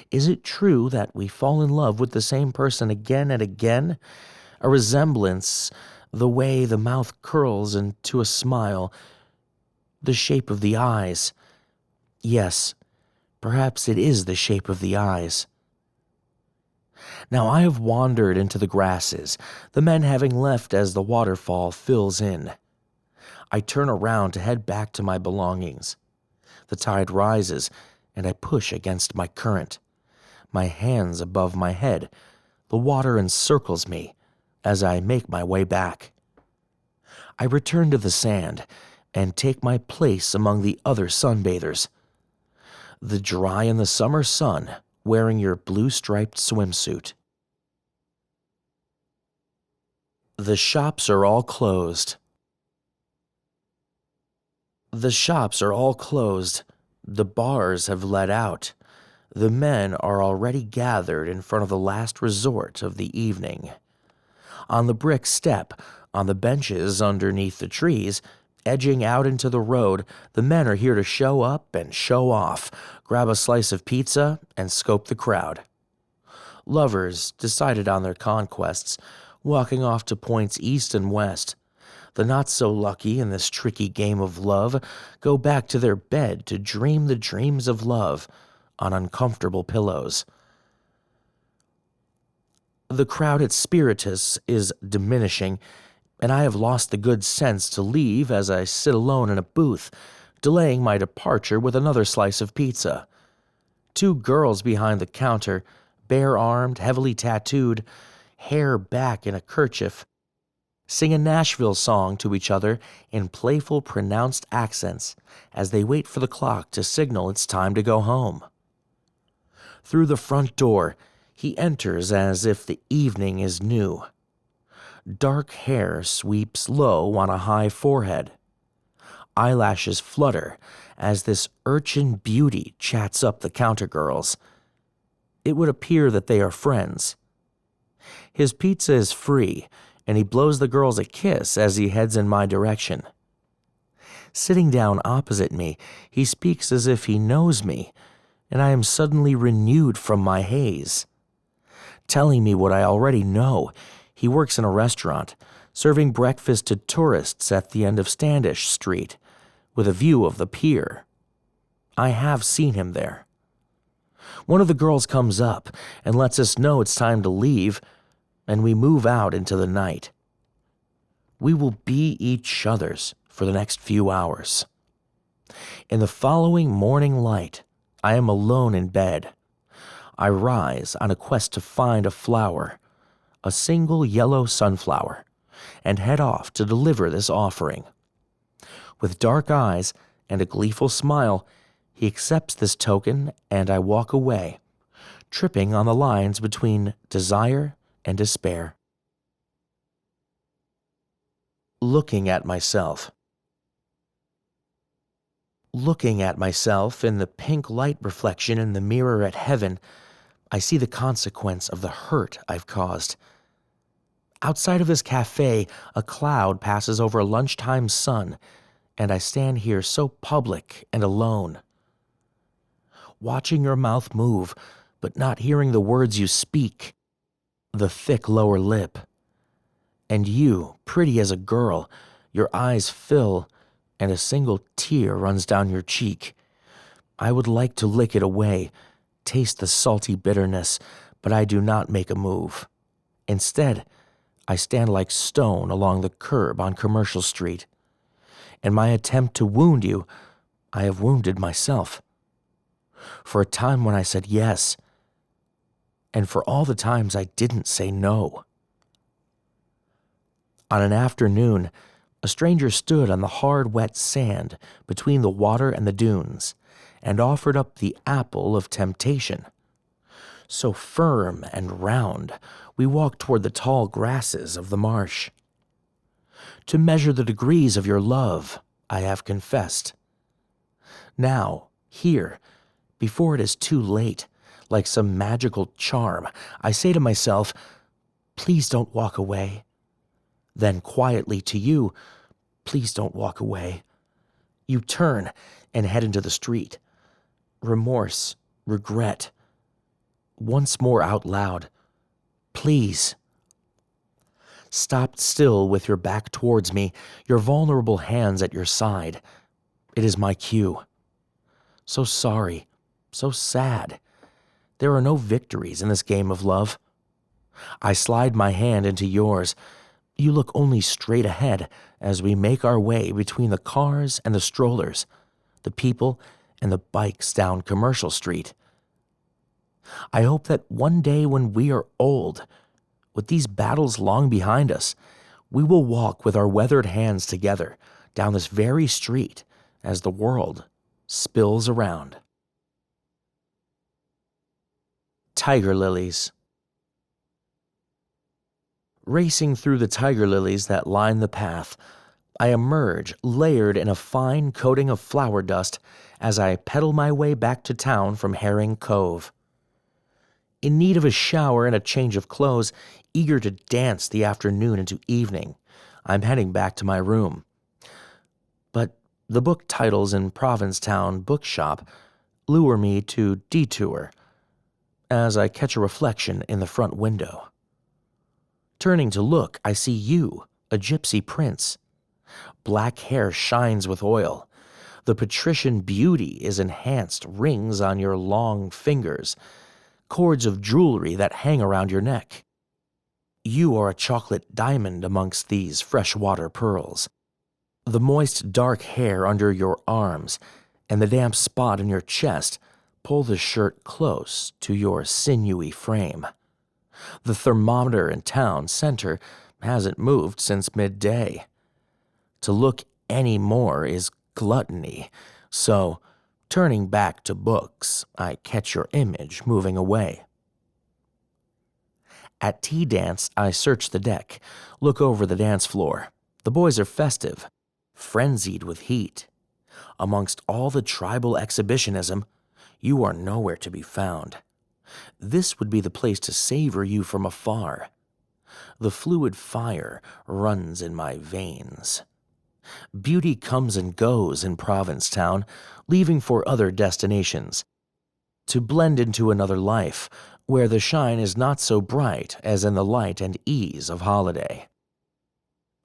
Is it true that we fall in love with the same person again and again? A resemblance, the way the mouth curls into a smile, the shape of the eyes. Yes, perhaps it is the shape of the eyes. Now I have wandered into the grasses, the men having left as the waterfall fills in. I turn around to head back to my belongings. The tide rises, and I push against my current. My hands above my head, the water encircles me as I make my way back. I return to the sand and take my place among the other sunbathers. The dry in the summer sun, wearing your blue-striped swimsuit. The shops are all closed. The shops are all closed. The bars have let out. The men are already gathered in front of the last resort of the evening. On the brick step, on the benches underneath the trees, edging out into the road, the men are here to show up and show off, grab a slice of pizza, and scope the crowd. Lovers, decided on their conquests, walking off to points east and west. The not-so-lucky in this tricky game of love go back to their bed to dream the dreams of love on uncomfortable pillows. The crowd at Spiritus is diminishing, and I have lost the good sense to leave as I sit alone in a booth, delaying my departure with another slice of pizza. 2 girls behind the counter, bare-armed, heavily tattooed, hair back in a kerchief, sing a Nashville song to each other in playful, pronounced accents as they wait for the clock to signal it's time to go home. Through the front door, he enters as if the evening is new. Dark hair sweeps low on a high forehead. Eyelashes flutter as this urchin beauty chats up the counter girls. It would appear that they are friends. His pizza is free, and he blows the girls a kiss as he heads in my direction. Sitting down opposite me, he speaks as if he knows me, and I am suddenly renewed from my haze. Telling me what I already know, he works in a restaurant, serving breakfast to tourists at the end of Standish Street, with a view of the pier. I have seen him there. One of the girls comes up and lets us know it's time to leave, and we move out into the night. We will be each other's for the next few hours. In the following morning light, I am alone in bed. I rise on a quest to find a flower, a single yellow sunflower, and head off to deliver this offering. With dark eyes and a gleeful smile, he accepts this token, and I walk away, tripping on the lines between desire and despair. Looking at myself. Looking at myself in the pink light reflection in the mirror at heaven, I see the consequence of the hurt I've caused. Outside of this cafe, a cloud passes over a lunchtime sun, and I stand here so public and alone. Watching your mouth move, but not hearing the words you speak, the thick lower lip. And you, pretty as a girl, your eyes fill, and a single tear runs down your cheek. I would like to lick it away, taste the salty bitterness, but I do not make a move. Instead, I stand like stone along the curb on Commercial Street. In my attempt to wound you, I have wounded myself. For a time when I said yes, and for all the times I didn't say no. On an afternoon, a stranger stood on the hard, wet sand between the water and the dunes, and offered up the apple of temptation. So firm and round, we walked toward the tall grasses of the marsh. To measure the degrees of your love, I have confessed. Now, here, before it is too late, like some magical charm, I say to myself, please don't walk away. Then quietly to you, please don't walk away. You turn and head into the street. Remorse, regret. Once more out loud, please. Stopped still with your back towards me, your vulnerable hands at your side. It is my cue. So sorry, so sad. There are no victories in this game of love. I slide my hand into yours. You look only straight ahead as we make our way between the cars and the strollers, the people and the bikes down Commercial Street. I hope that one day when we are old, with these battles long behind us, we will walk with our weathered hands together down this very street as the world spills around. Tiger lilies. Racing through the tiger lilies that line the path, I emerge layered in a fine coating of flower dust as I pedal my way back to town from Herring Cove. In need of a shower and a change of clothes, eager to dance the afternoon into evening, I'm heading back to my room. But the book titles in Provincetown bookshop lure me to detour as I catch a reflection in the front window. Turning to look, I see you, a gypsy prince. Black hair shines with oil. The patrician beauty is enhanced rings on your long fingers, cords of jewelry that hang around your neck. You are a chocolate diamond amongst these freshwater pearls. The moist dark hair under your arms and the damp spot in your chest pull the shirt close to your sinewy frame. The thermometer in town center hasn't moved since midday. To look any more is gluttony, so turning back to books, I catch your image moving away. At tea dance, I search the deck, look over the dance floor. The boys are festive, frenzied with heat. Amongst all the tribal exhibitionism, you are nowhere to be found. This would be the place to savor you from afar. The fluid fire runs in my veins. Beauty comes and goes in Provincetown, leaving for other destinations, to blend into another life, where the shine is not so bright as in the light and ease of holiday.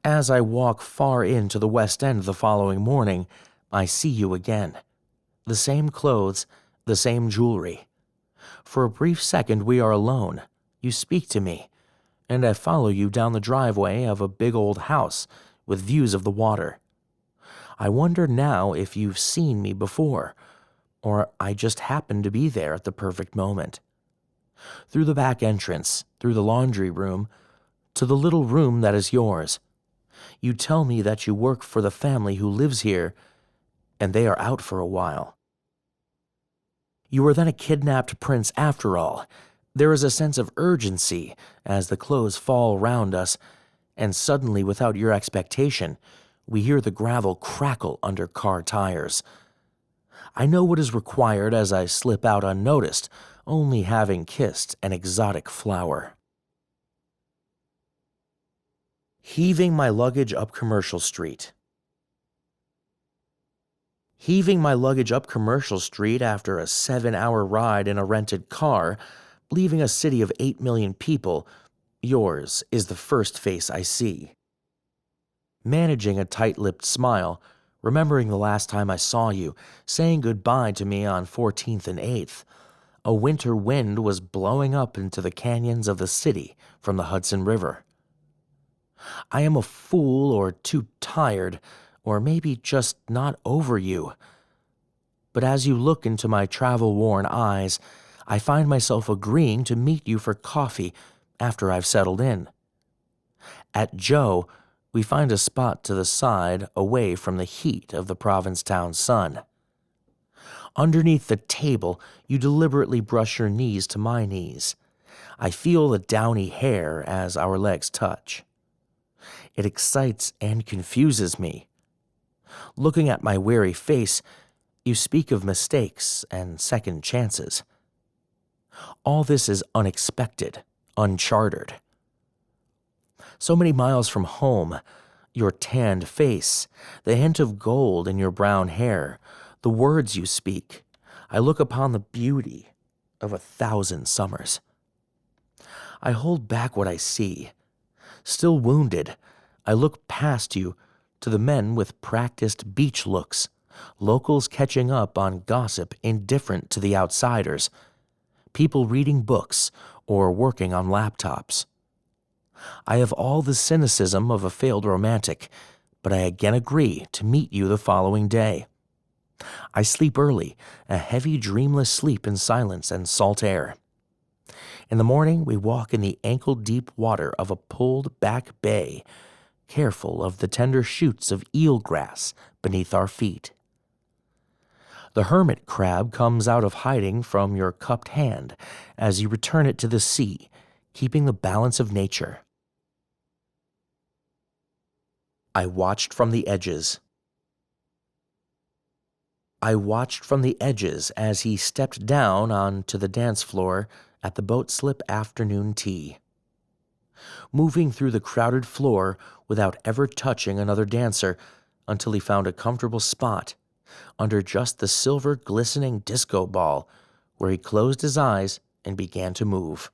As I walk far into the West End the following morning, I see you again. The same clothes, the same jewelry. For a brief second we are alone. You speak to me, and I follow you down the driveway of a big old house with views of the water. I wonder now if you've seen me before, or I just happened to be there at the perfect moment. Through the back entrance, through the laundry room, to the little room that is yours. You tell me that you work for the family who lives here, and they are out for a while. You are then a kidnapped prince after all. There is a sense of urgency as the clothes fall round us, and suddenly, without your expectation, we hear the gravel crackle under car tires. I know what is required as I slip out unnoticed, only having kissed an exotic flower. Heaving my luggage up Commercial Street. Heaving my luggage up Commercial Street after a 7-hour ride in a rented car, leaving a city of 8 million people, yours is the first face I see. Managing a tight-lipped smile, remembering the last time I saw you, saying goodbye to me on 14th and 8th, a winter wind was blowing up into the canyons of the city from the Hudson River. I am a fool or too tired, or maybe just not over you. But as you look into my travel-worn eyes, I find myself agreeing to meet you for coffee after I've settled in. At Joe, we find a spot to the side away from the heat of the Provincetown sun. Underneath the table, you deliberately brush your knees to my knees. I feel the downy hair as our legs touch. It excites and confuses me. Looking at my weary face, you speak of mistakes and second chances. All this is unexpected, uncharted. So many miles from home, your tanned face, the hint of gold in your brown hair, the words you speak, I look upon the beauty of 1,000 summers. I hold back what I see. Still wounded, I look past you to the men with practiced beach looks, locals catching up on gossip indifferent to the outsiders, people reading books or working on laptops. I have all the cynicism of a failed romantic, but I again agree to meet you the following day. I sleep early, a heavy dreamless sleep in silence and salt air. In the morning we walk in the ankle-deep water of a pulled-back bay, careful of the tender shoots of eelgrass beneath our feet. The hermit crab comes out of hiding from your cupped hand as you return it to the sea, keeping the balance of nature. I watched from the edges. I watched from the edges as he stepped down onto the dance floor at the boat slip afternoon tea. Moving through the crowded floor without ever touching another dancer until he found a comfortable spot under just the silver glistening disco ball where he closed his eyes and began to move.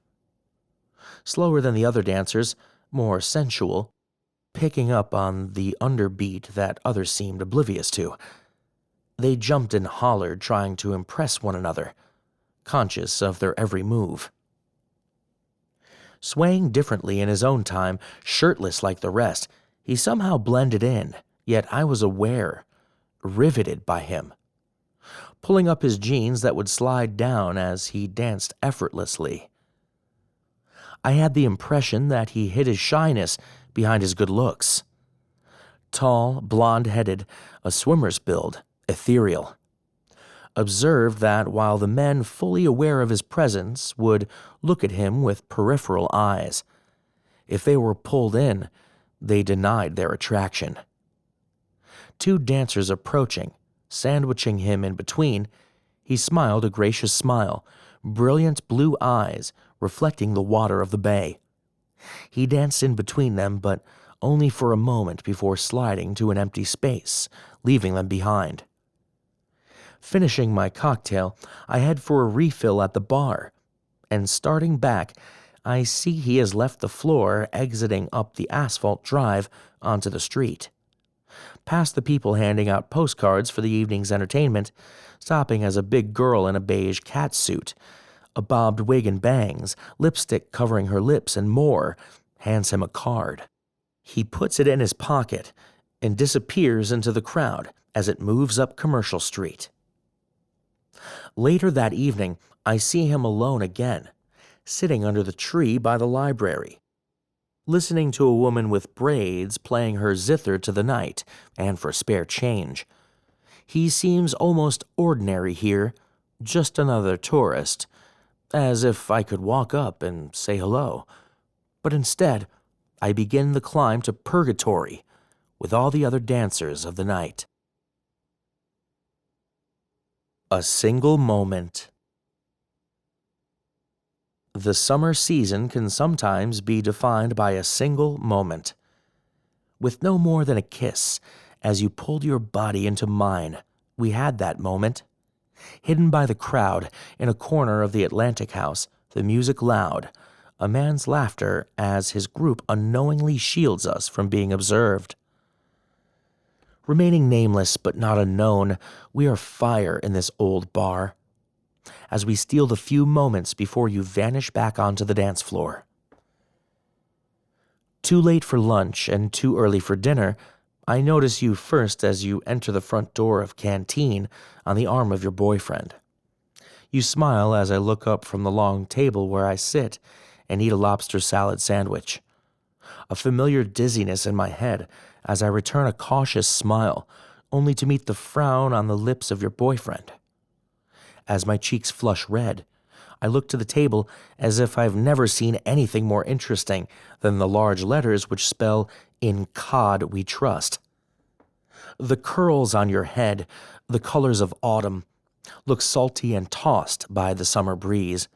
Slower than the other dancers, more sensual, picking up on the underbeat that others seemed oblivious to. They jumped and hollered, trying to impress one another, conscious of their every move. Swaying differently in his own time, shirtless like the rest, he somehow blended in, yet I was aware, riveted by him. Pulling up his jeans that would slide down as he danced effortlessly. I had the impression that he hid his shyness behind his good looks. Tall, blonde-headed, a swimmer's build, ethereal. Observed that while the men fully aware of his presence would look at him with peripheral eyes, if they were pulled in, they denied their attraction. Two dancers approaching, sandwiching him in between, he smiled a gracious smile, brilliant blue eyes reflecting the water of the bay. He danced in between them, but only for a moment before sliding to an empty space, leaving them behind. Finishing my cocktail, I head for a refill at the bar, and starting back, I see he has left the floor, exiting up the asphalt drive onto the street. Past the people handing out postcards for the evening's entertainment, stopping as a big girl in a beige catsuit, a bobbed wig and bangs, lipstick covering her lips and more, hands him a card. He puts it in his pocket and disappears into the crowd as it moves up Commercial Street. Later that evening, I see him alone again, sitting under the tree by the library, listening to a woman with braids playing her zither to the night and for spare change. He seems almost ordinary here, just another tourist, as if I could walk up and say hello. But instead, I begin the climb to purgatory with all the other dancers of the night. A single moment. The summer season can sometimes be defined by a single moment. With no more than a kiss, as you pulled your body into mine, we had that moment. Hidden by the crowd, in a corner of the Atlantic House, the music loud, a man's laughter as his group unknowingly shields us from being observed. Remaining nameless but not unknown, we are fire in this old bar, as we steal the few moments before you vanish back onto the dance floor. Too late for lunch and too early for dinner, I notice you first as you enter the front door of Canteen on the arm of your boyfriend. You smile as I look up from the long table where I sit and eat a lobster salad sandwich. A familiar dizziness in my head as I return a cautious smile, only to meet the frown on the lips of your boyfriend. As my cheeks flush red, I look to the table as if I've never seen anything more interesting than the large letters which spell, "In cod we trust." The curls on your head, the colors of autumn, look salty and tossed by the summer breeze.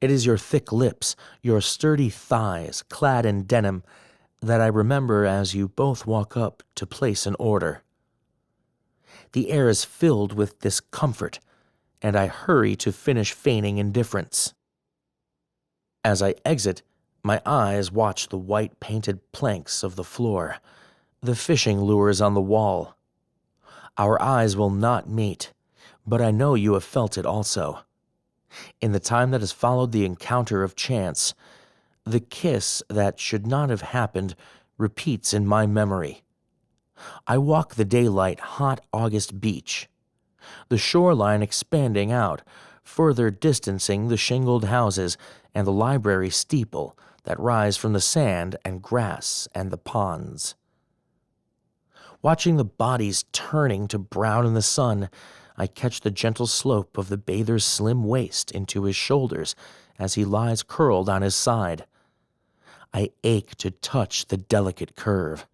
It is your thick lips, your sturdy thighs, clad in denim, that I remember as you both walk up to place an order. The air is filled with discomfort, and I hurry to finish feigning indifference. As I exit, my eyes watch the white painted planks of the floor, the fishing lures on the wall. Our eyes will not meet, but I know you have felt it also. In the time that has followed the encounter of chance, the kiss that should not have happened repeats in my memory. I walk the daylight, hot August beach, the shoreline expanding out, further distancing the shingled houses and the library steeple that rise from the sand and grass and the ponds. Watching the bodies turning to brown in the sun, I catch the gentle slope of the bather's slim waist into his shoulders as he lies curled on his side. I ache to touch the delicate curve.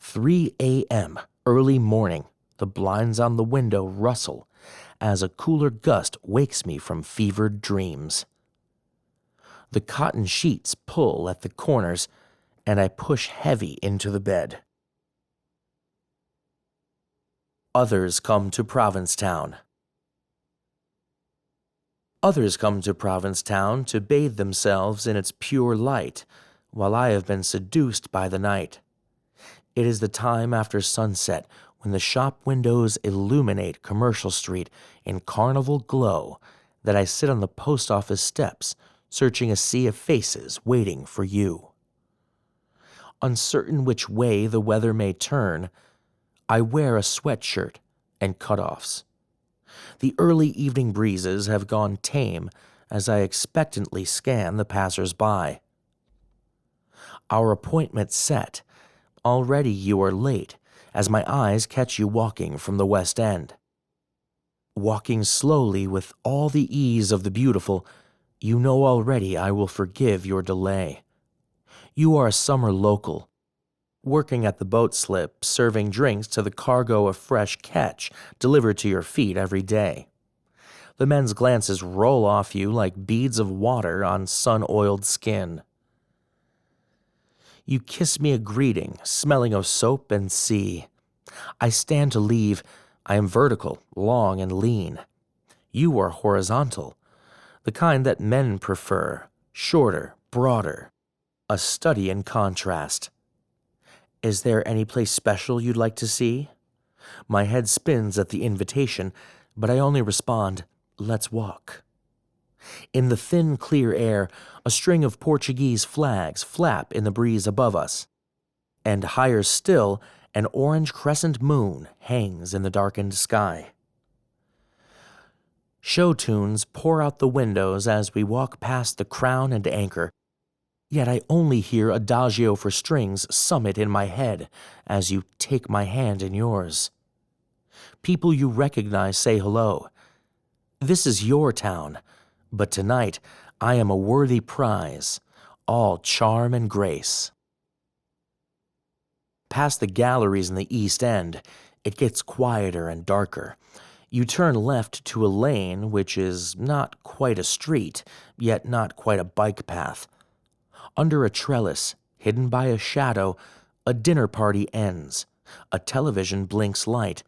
3 a.m., early morning, the blinds on the window rustle as a cooler gust wakes me from fevered dreams. The cotton sheets pull at the corners, and I push heavy into the bed. Others come to Provincetown. Others come to Provincetown to bathe themselves in its pure light, while I have been seduced by the night. It is the time after sunset when the shop windows illuminate Commercial Street in carnival glow that I sit on the post office steps, searching a sea of faces waiting for you. Uncertain which way the weather may turn, I wear a sweatshirt and cutoffs. The early evening breezes have gone tame as I expectantly scan the passers-by. Our appointment set. Already you are late, as my eyes catch you walking from the West End. Walking slowly with all the ease of the beautiful, you know already I will forgive your delay. You are a summer local, working at the boat slip, serving drinks to the cargo of fresh catch delivered to your feet every day. The men's glances roll off you like beads of water on sun-oiled skin. You kiss me a greeting, smelling of soap and sea. I stand to leave. I am vertical, long and lean. You are horizontal, the kind that men prefer, shorter, broader, a study in contrast. Is there any place special you'd like to see? My head spins at the invitation, but I only respond, "Let's walk." In the thin, clear air, a string of Portuguese flags flap in the breeze above us, and higher still, an orange crescent moon hangs in the darkened sky. Show tunes pour out the windows as we walk past the Crown and Anchor, yet I only hear Adagio for strings summit in my head as you take my hand in yours. People you recognize say hello. This is your town, but tonight I am a worthy prize, all charm and grace. Past the galleries in the East End, it gets quieter and darker. You turn left to a lane which is not quite a street, yet not quite a bike path. Under a trellis, hidden by a shadow, a dinner party ends. A television blinks light,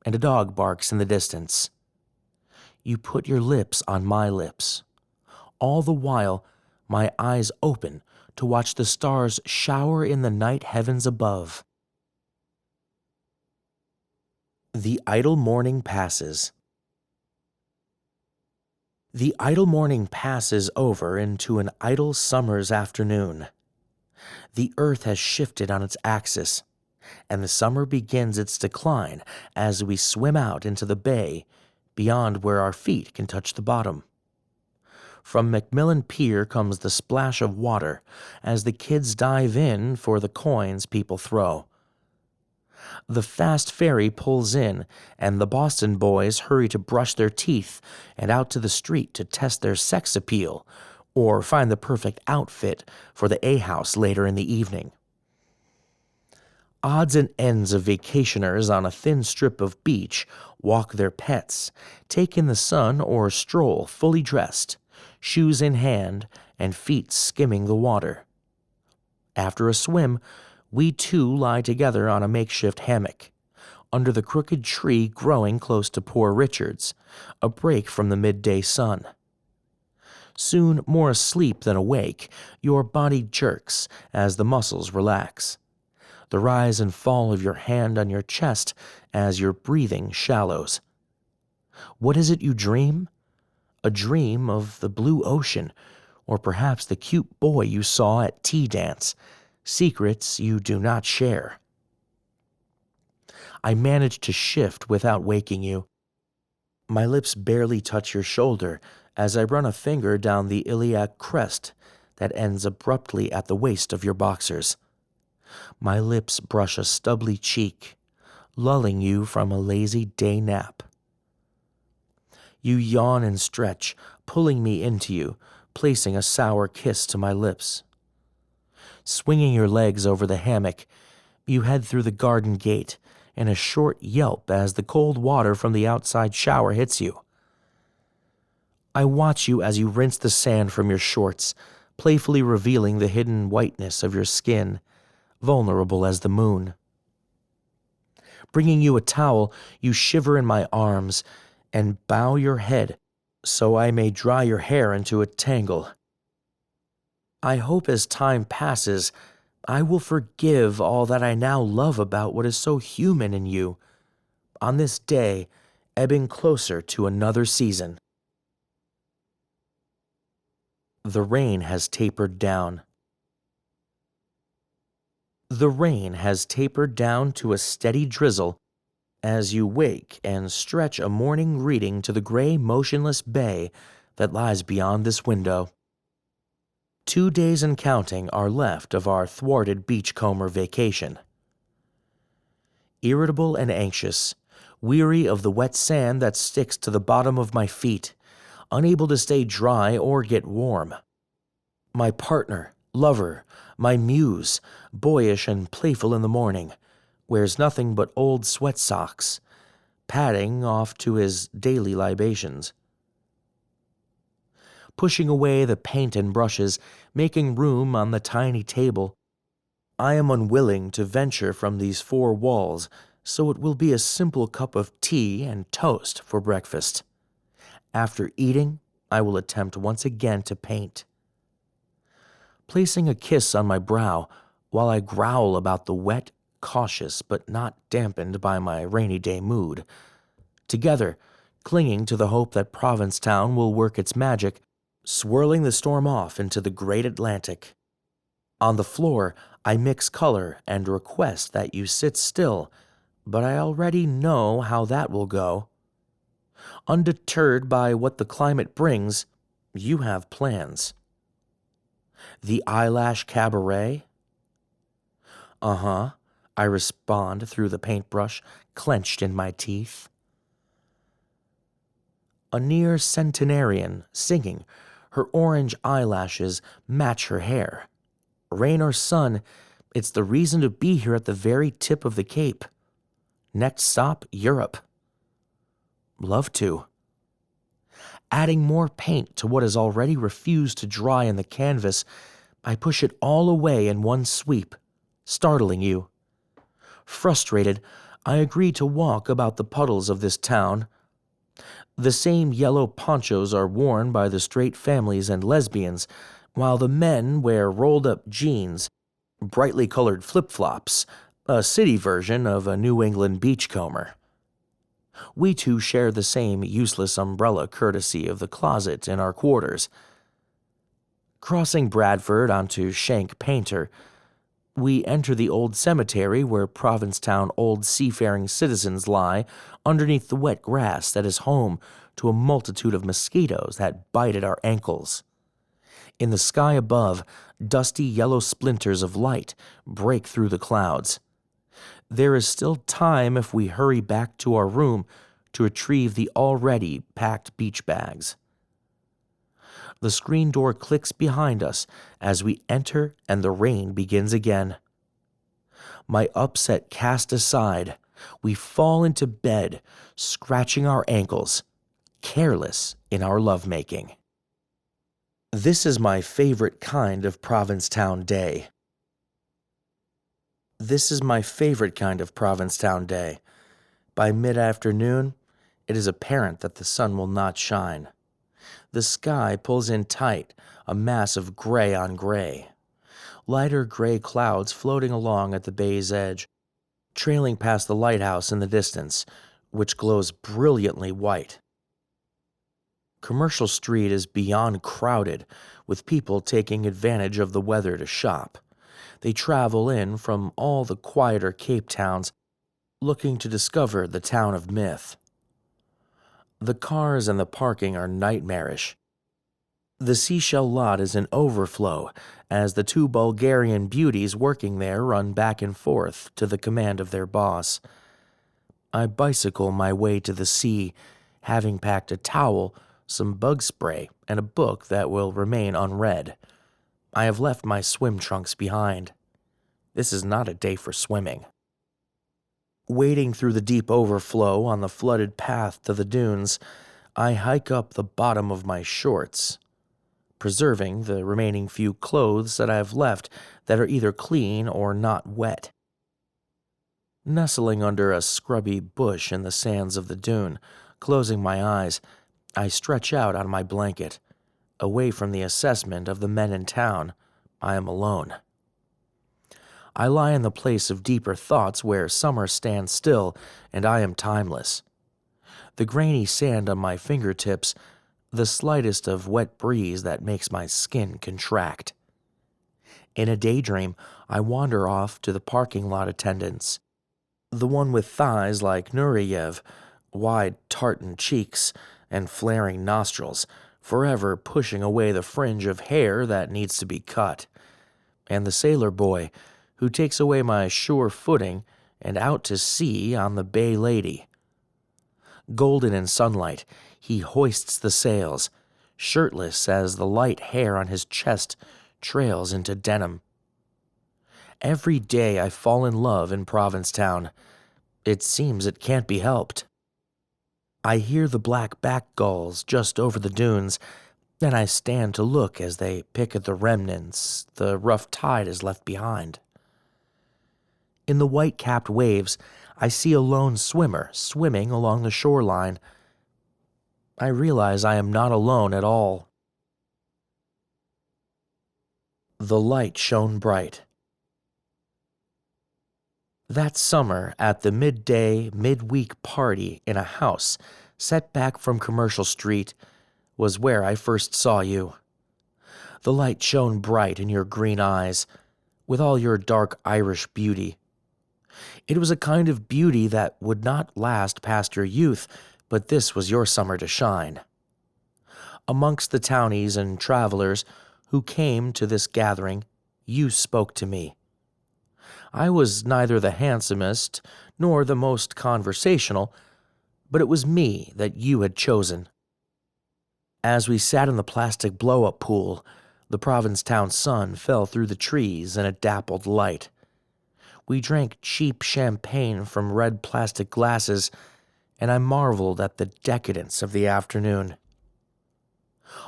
and a dog barks in the distance. You put your lips on my lips. All the while, my eyes open to watch the stars shower in the night heavens above. The idle morning passes. The idle morning passes over into an idle summer's afternoon. The earth has shifted on its axis, and the summer begins its decline as we swim out into the bay beyond where our feet can touch the bottom. From Macmillan Pier comes the splash of water as the kids dive in for the coins people throw. The fast ferry pulls in, and the Boston boys hurry to brush their teeth and out to the street to test their sex appeal or find the perfect outfit for the A-house later in the evening. Odds and ends of vacationers on a thin strip of beach walk their pets, take in the sun, or stroll fully dressed, shoes in hand and feet skimming the water. After a swim, we too lie together on a makeshift hammock, under the crooked tree growing close to Poor Richard's, a break from the midday sun. Soon more asleep than awake, your body jerks as the muscles relax. The rise and fall of your hand on your chest as your breathing shallows. What is it you dream? A dream of the blue ocean, or perhaps the cute boy you saw at tea dance, secrets you do not share. I manage to shift without waking you. My lips barely touch your shoulder as I run a finger down the iliac crest that ends abruptly at the waist of your boxers. My lips brush a stubbly cheek, lulling you from a lazy day nap. You yawn and stretch, pulling me into you, placing a sour kiss to my lips. Swinging your legs over the hammock, you head through the garden gate in a short yelp as the cold water from the outside shower hits you. I watch you as you rinse the sand from your shorts, playfully revealing the hidden whiteness of your skin, vulnerable as the moon. Bringing you a towel, you shiver in my arms and bow your head so I may dry your hair into a tangle. I hope as time passes, I will forgive all that I now love about what is so human in you, on this day ebbing closer to another season. The rain has tapered down. The rain has tapered down to a steady drizzle as you wake and stretch a morning greeting to the gray, motionless bay that lies beyond this window. 2 days and counting are left of our thwarted beachcomber vacation. Irritable and anxious, weary of the wet sand that sticks to the bottom of my feet, unable to stay dry or get warm. My partner, lover, my muse, boyish and playful in the morning, wears nothing but old sweat socks, padding off to his daily libations. Pushing away the paint and brushes, making room on the tiny table, I am unwilling to venture from these 4 walls, so it will be a simple cup of tea and toast for breakfast. After eating, I will attempt once again to paint. Placing a kiss on my brow while I growl about the wet, cautious but not dampened by my rainy day mood. Together, clinging to the hope that Provincetown will work its magic, swirling the storm off into the great Atlantic. On the floor, I mix color and request that you sit still, but I already know how that will go. Undeterred by what the climate brings, you have plans. The eyelash cabaret? Uh-huh, I respond through the paintbrush, clenched in my teeth. A near centenarian singing, her orange eyelashes match her hair. Rain or sun, it's the reason to be here at the very tip of the Cape. Next stop, Europe. Love to. Adding more paint to what has already refused to dry in the canvas, I push it all away in one sweep, startling you. Frustrated, I agree to walk about the puddles of this town. The same yellow ponchos are worn by the straight families and lesbians, while the men wear rolled-up jeans, brightly colored flip-flops, a city version of a New England beachcomber. We too share the same useless umbrella courtesy of the closet in our quarters. Crossing Bradford onto Shank Painter, we enter the old cemetery where Provincetown old seafaring citizens lie underneath the wet grass that is home to a multitude of mosquitoes that bite at our ankles. In the sky above, dusty yellow splinters of light break through the clouds. There is still time if we hurry back to our room to retrieve the already packed beach bags. The screen door clicks behind us as we enter and the rain begins again. My upset cast aside, we fall into bed, scratching our ankles, careless in our lovemaking. This is my favorite kind of Provincetown day. This is my favorite kind of Provincetown day. By mid-afternoon, it is apparent that the sun will not shine. The sky pulls in tight, a mass of gray on gray. Lighter gray clouds floating along at the bay's edge, trailing past the lighthouse in the distance, which glows brilliantly white. Commercial Street is beyond crowded, with people taking advantage of the weather to shop. They travel in from all the quieter Cape towns, looking to discover the town of myth. The cars and the parking are nightmarish. The seashell lot is in overflow, as the two Bulgarian beauties working there run back and forth to the command of their boss. I bicycle my way to the sea, having packed a towel, some bug spray, and a book that will remain unread. I have left my swim trunks behind. This is not a day for swimming. Wading through the deep overflow on the flooded path to the dunes, I hike up the bottom of my shorts, preserving the remaining few clothes that I have left that are either clean or not wet. Nestling under a scrubby bush in the sands of the dune, closing my eyes, I stretch out on my blanket. Away from the assessment of the men in town, I am alone. I lie in the place of deeper thoughts where summer stands still and I am timeless. The grainy sand on my fingertips, the slightest of wet breeze that makes my skin contract. In a daydream, I wander off to the parking lot attendants. The one with thighs like Nureyev, wide tartan cheeks, and flaring nostrils, forever pushing away the fringe of hair that needs to be cut. And the sailor boy, who takes away my sure footing and out to sea on the Bay Lady. Golden in sunlight, he hoists the sails, shirtless as the light hair on his chest trails into denim. Every day I fall in love in Provincetown. It seems it can't be helped. I hear the black-backed gulls just over the dunes, and I stand to look as they pick at the remnants the rough tide has left behind. In the white-capped waves, I see a lone swimmer swimming along the shoreline. I realize I am not alone at all. The light shone bright. That summer, at the midday, midweek party in a house set back from Commercial Street, was where I first saw you. The light shone bright in your green eyes, with all your dark Irish beauty. It was a kind of beauty that would not last past your youth, but this was your summer to shine. Amongst the townies and travelers who came to this gathering, you spoke to me. I was neither the handsomest nor the most conversational, but it was me that you had chosen. As we sat in the plastic blow-up pool, the Provincetown sun fell through the trees in a dappled light. We drank cheap champagne from red plastic glasses, and I marveled at the decadence of the afternoon.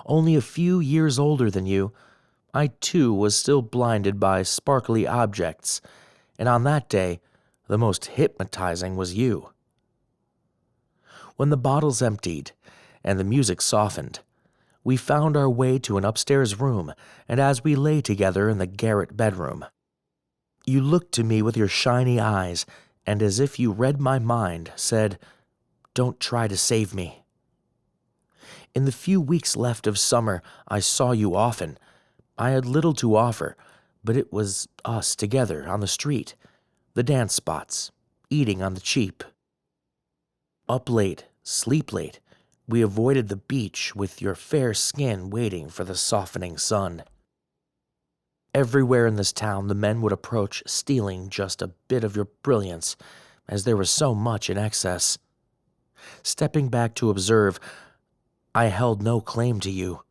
Only a few years older than you, I too was still blinded by sparkly objects, and on that day, the most hypnotizing was you. When the bottles emptied and the music softened, we found our way to an upstairs room, and as we lay together in the garret bedroom, you looked to me with your shiny eyes, and as if you read my mind, said, "Don't try to save me." In the few weeks left of summer, I saw you often. I had little to offer, but it was us together on the street, the dance spots, eating on the cheap. Up late, sleep late, we avoided the beach with your fair skin waiting for the softening sun. Everywhere in this town, the men would approach, stealing just a bit of your brilliance, as there was so much in excess. Stepping back to observe, I held no claim to you.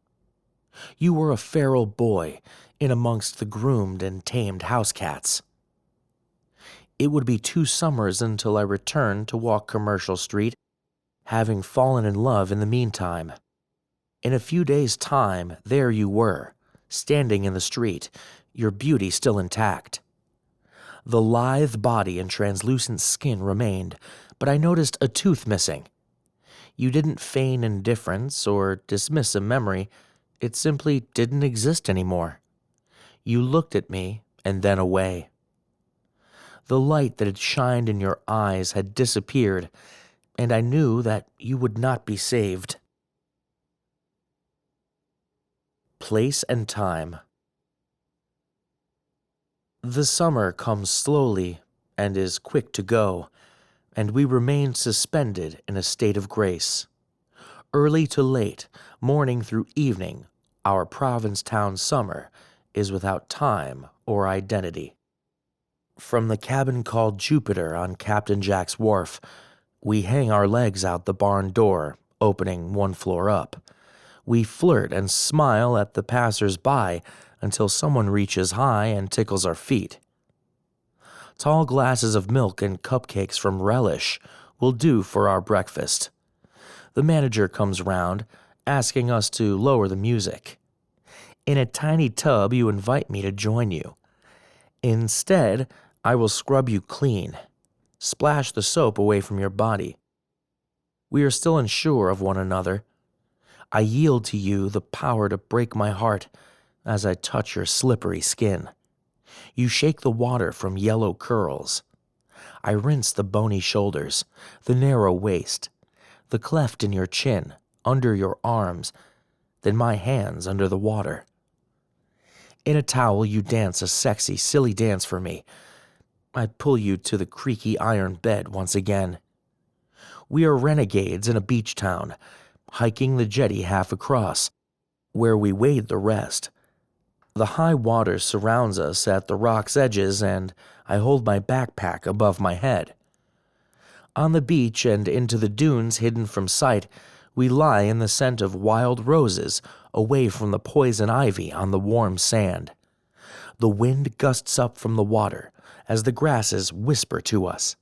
You were a feral boy in amongst the groomed and tamed house cats. It would be 2 summers until I returned to walk Commercial Street, having fallen in love in the meantime. In a few days' time, there you were, standing in the street, your beauty still intact. The lithe body and translucent skin remained, but I noticed a tooth missing. You didn't feign indifference or dismiss a memory. It simply didn't exist anymore. You looked at me and then away. The light that had shined in your eyes had disappeared, and I knew that you would not be saved. Place and time. The summer comes slowly and is quick to go, and we remain suspended in a state of grace. Early to late, morning through evening, our Provincetown summer is without time or identity. From the cabin called Jupiter on Captain Jack's wharf, we hang our legs out the barn door, opening 1 floor up. We flirt and smile at the passers-by until someone reaches high and tickles our feet. Tall glasses of milk and cupcakes from Relish will do for our breakfast. The manager comes round, asking us to lower the music. In a tiny tub, you invite me to join you. Instead, I will scrub you clean, splash the soap away from your body. We are still unsure of one another. I yield to you the power to break my heart as I touch your slippery skin. You shake the water from yellow curls. I rinse the bony shoulders, the narrow waist, the cleft in your chin, under your arms, then my hands under the water. In a towel, you dance a sexy, silly dance for me. I pull you to the creaky iron bed once again. We are renegades in a beach town, hiking the jetty half across, where we wade the rest. The high water surrounds us at the rock's edges, and I hold my backpack above my head. On the beach and into the dunes hidden from sight, we lie in the scent of wild roses, away from the poison ivy on the warm sand. The wind gusts up from the water as the grasses whisper to us.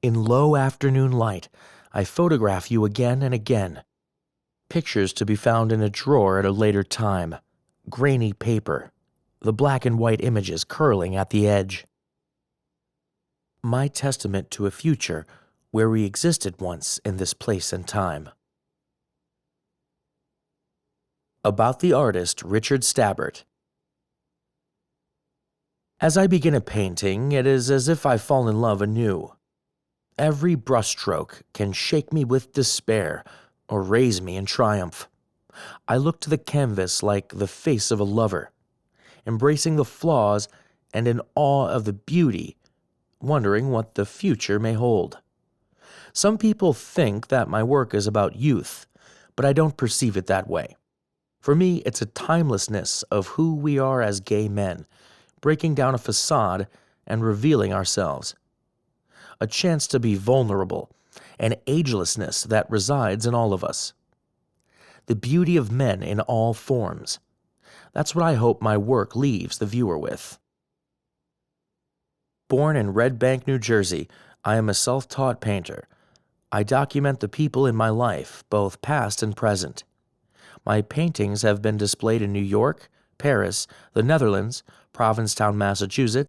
In low afternoon light, I photograph you again and again. Pictures to be found in a drawer at a later time. Grainy paper, the black and white images curling at the edge. My testament to a future where we existed once in this place and time. About the artist Richard Stabbert. As I begin a painting, it is as if I fall in love anew. Every brushstroke can shake me with despair or raise me in triumph. I look to the canvas like the face of a lover, embracing the flaws and in awe of the beauty, wondering what the future may hold. Some people think that my work is about youth, but I don't perceive it that way. For me, it's a timelessness of who we are as gay men, breaking down a facade and revealing ourselves. A chance to be vulnerable, an agelessness that resides in all of us. The beauty of men in all forms. That's what I hope my work leaves the viewer with. Born in Red Bank, New Jersey, I am a self-taught painter. I document the people in my life, both past and present. My paintings have been displayed in New York, Paris, the Netherlands, Provincetown, Massachusetts,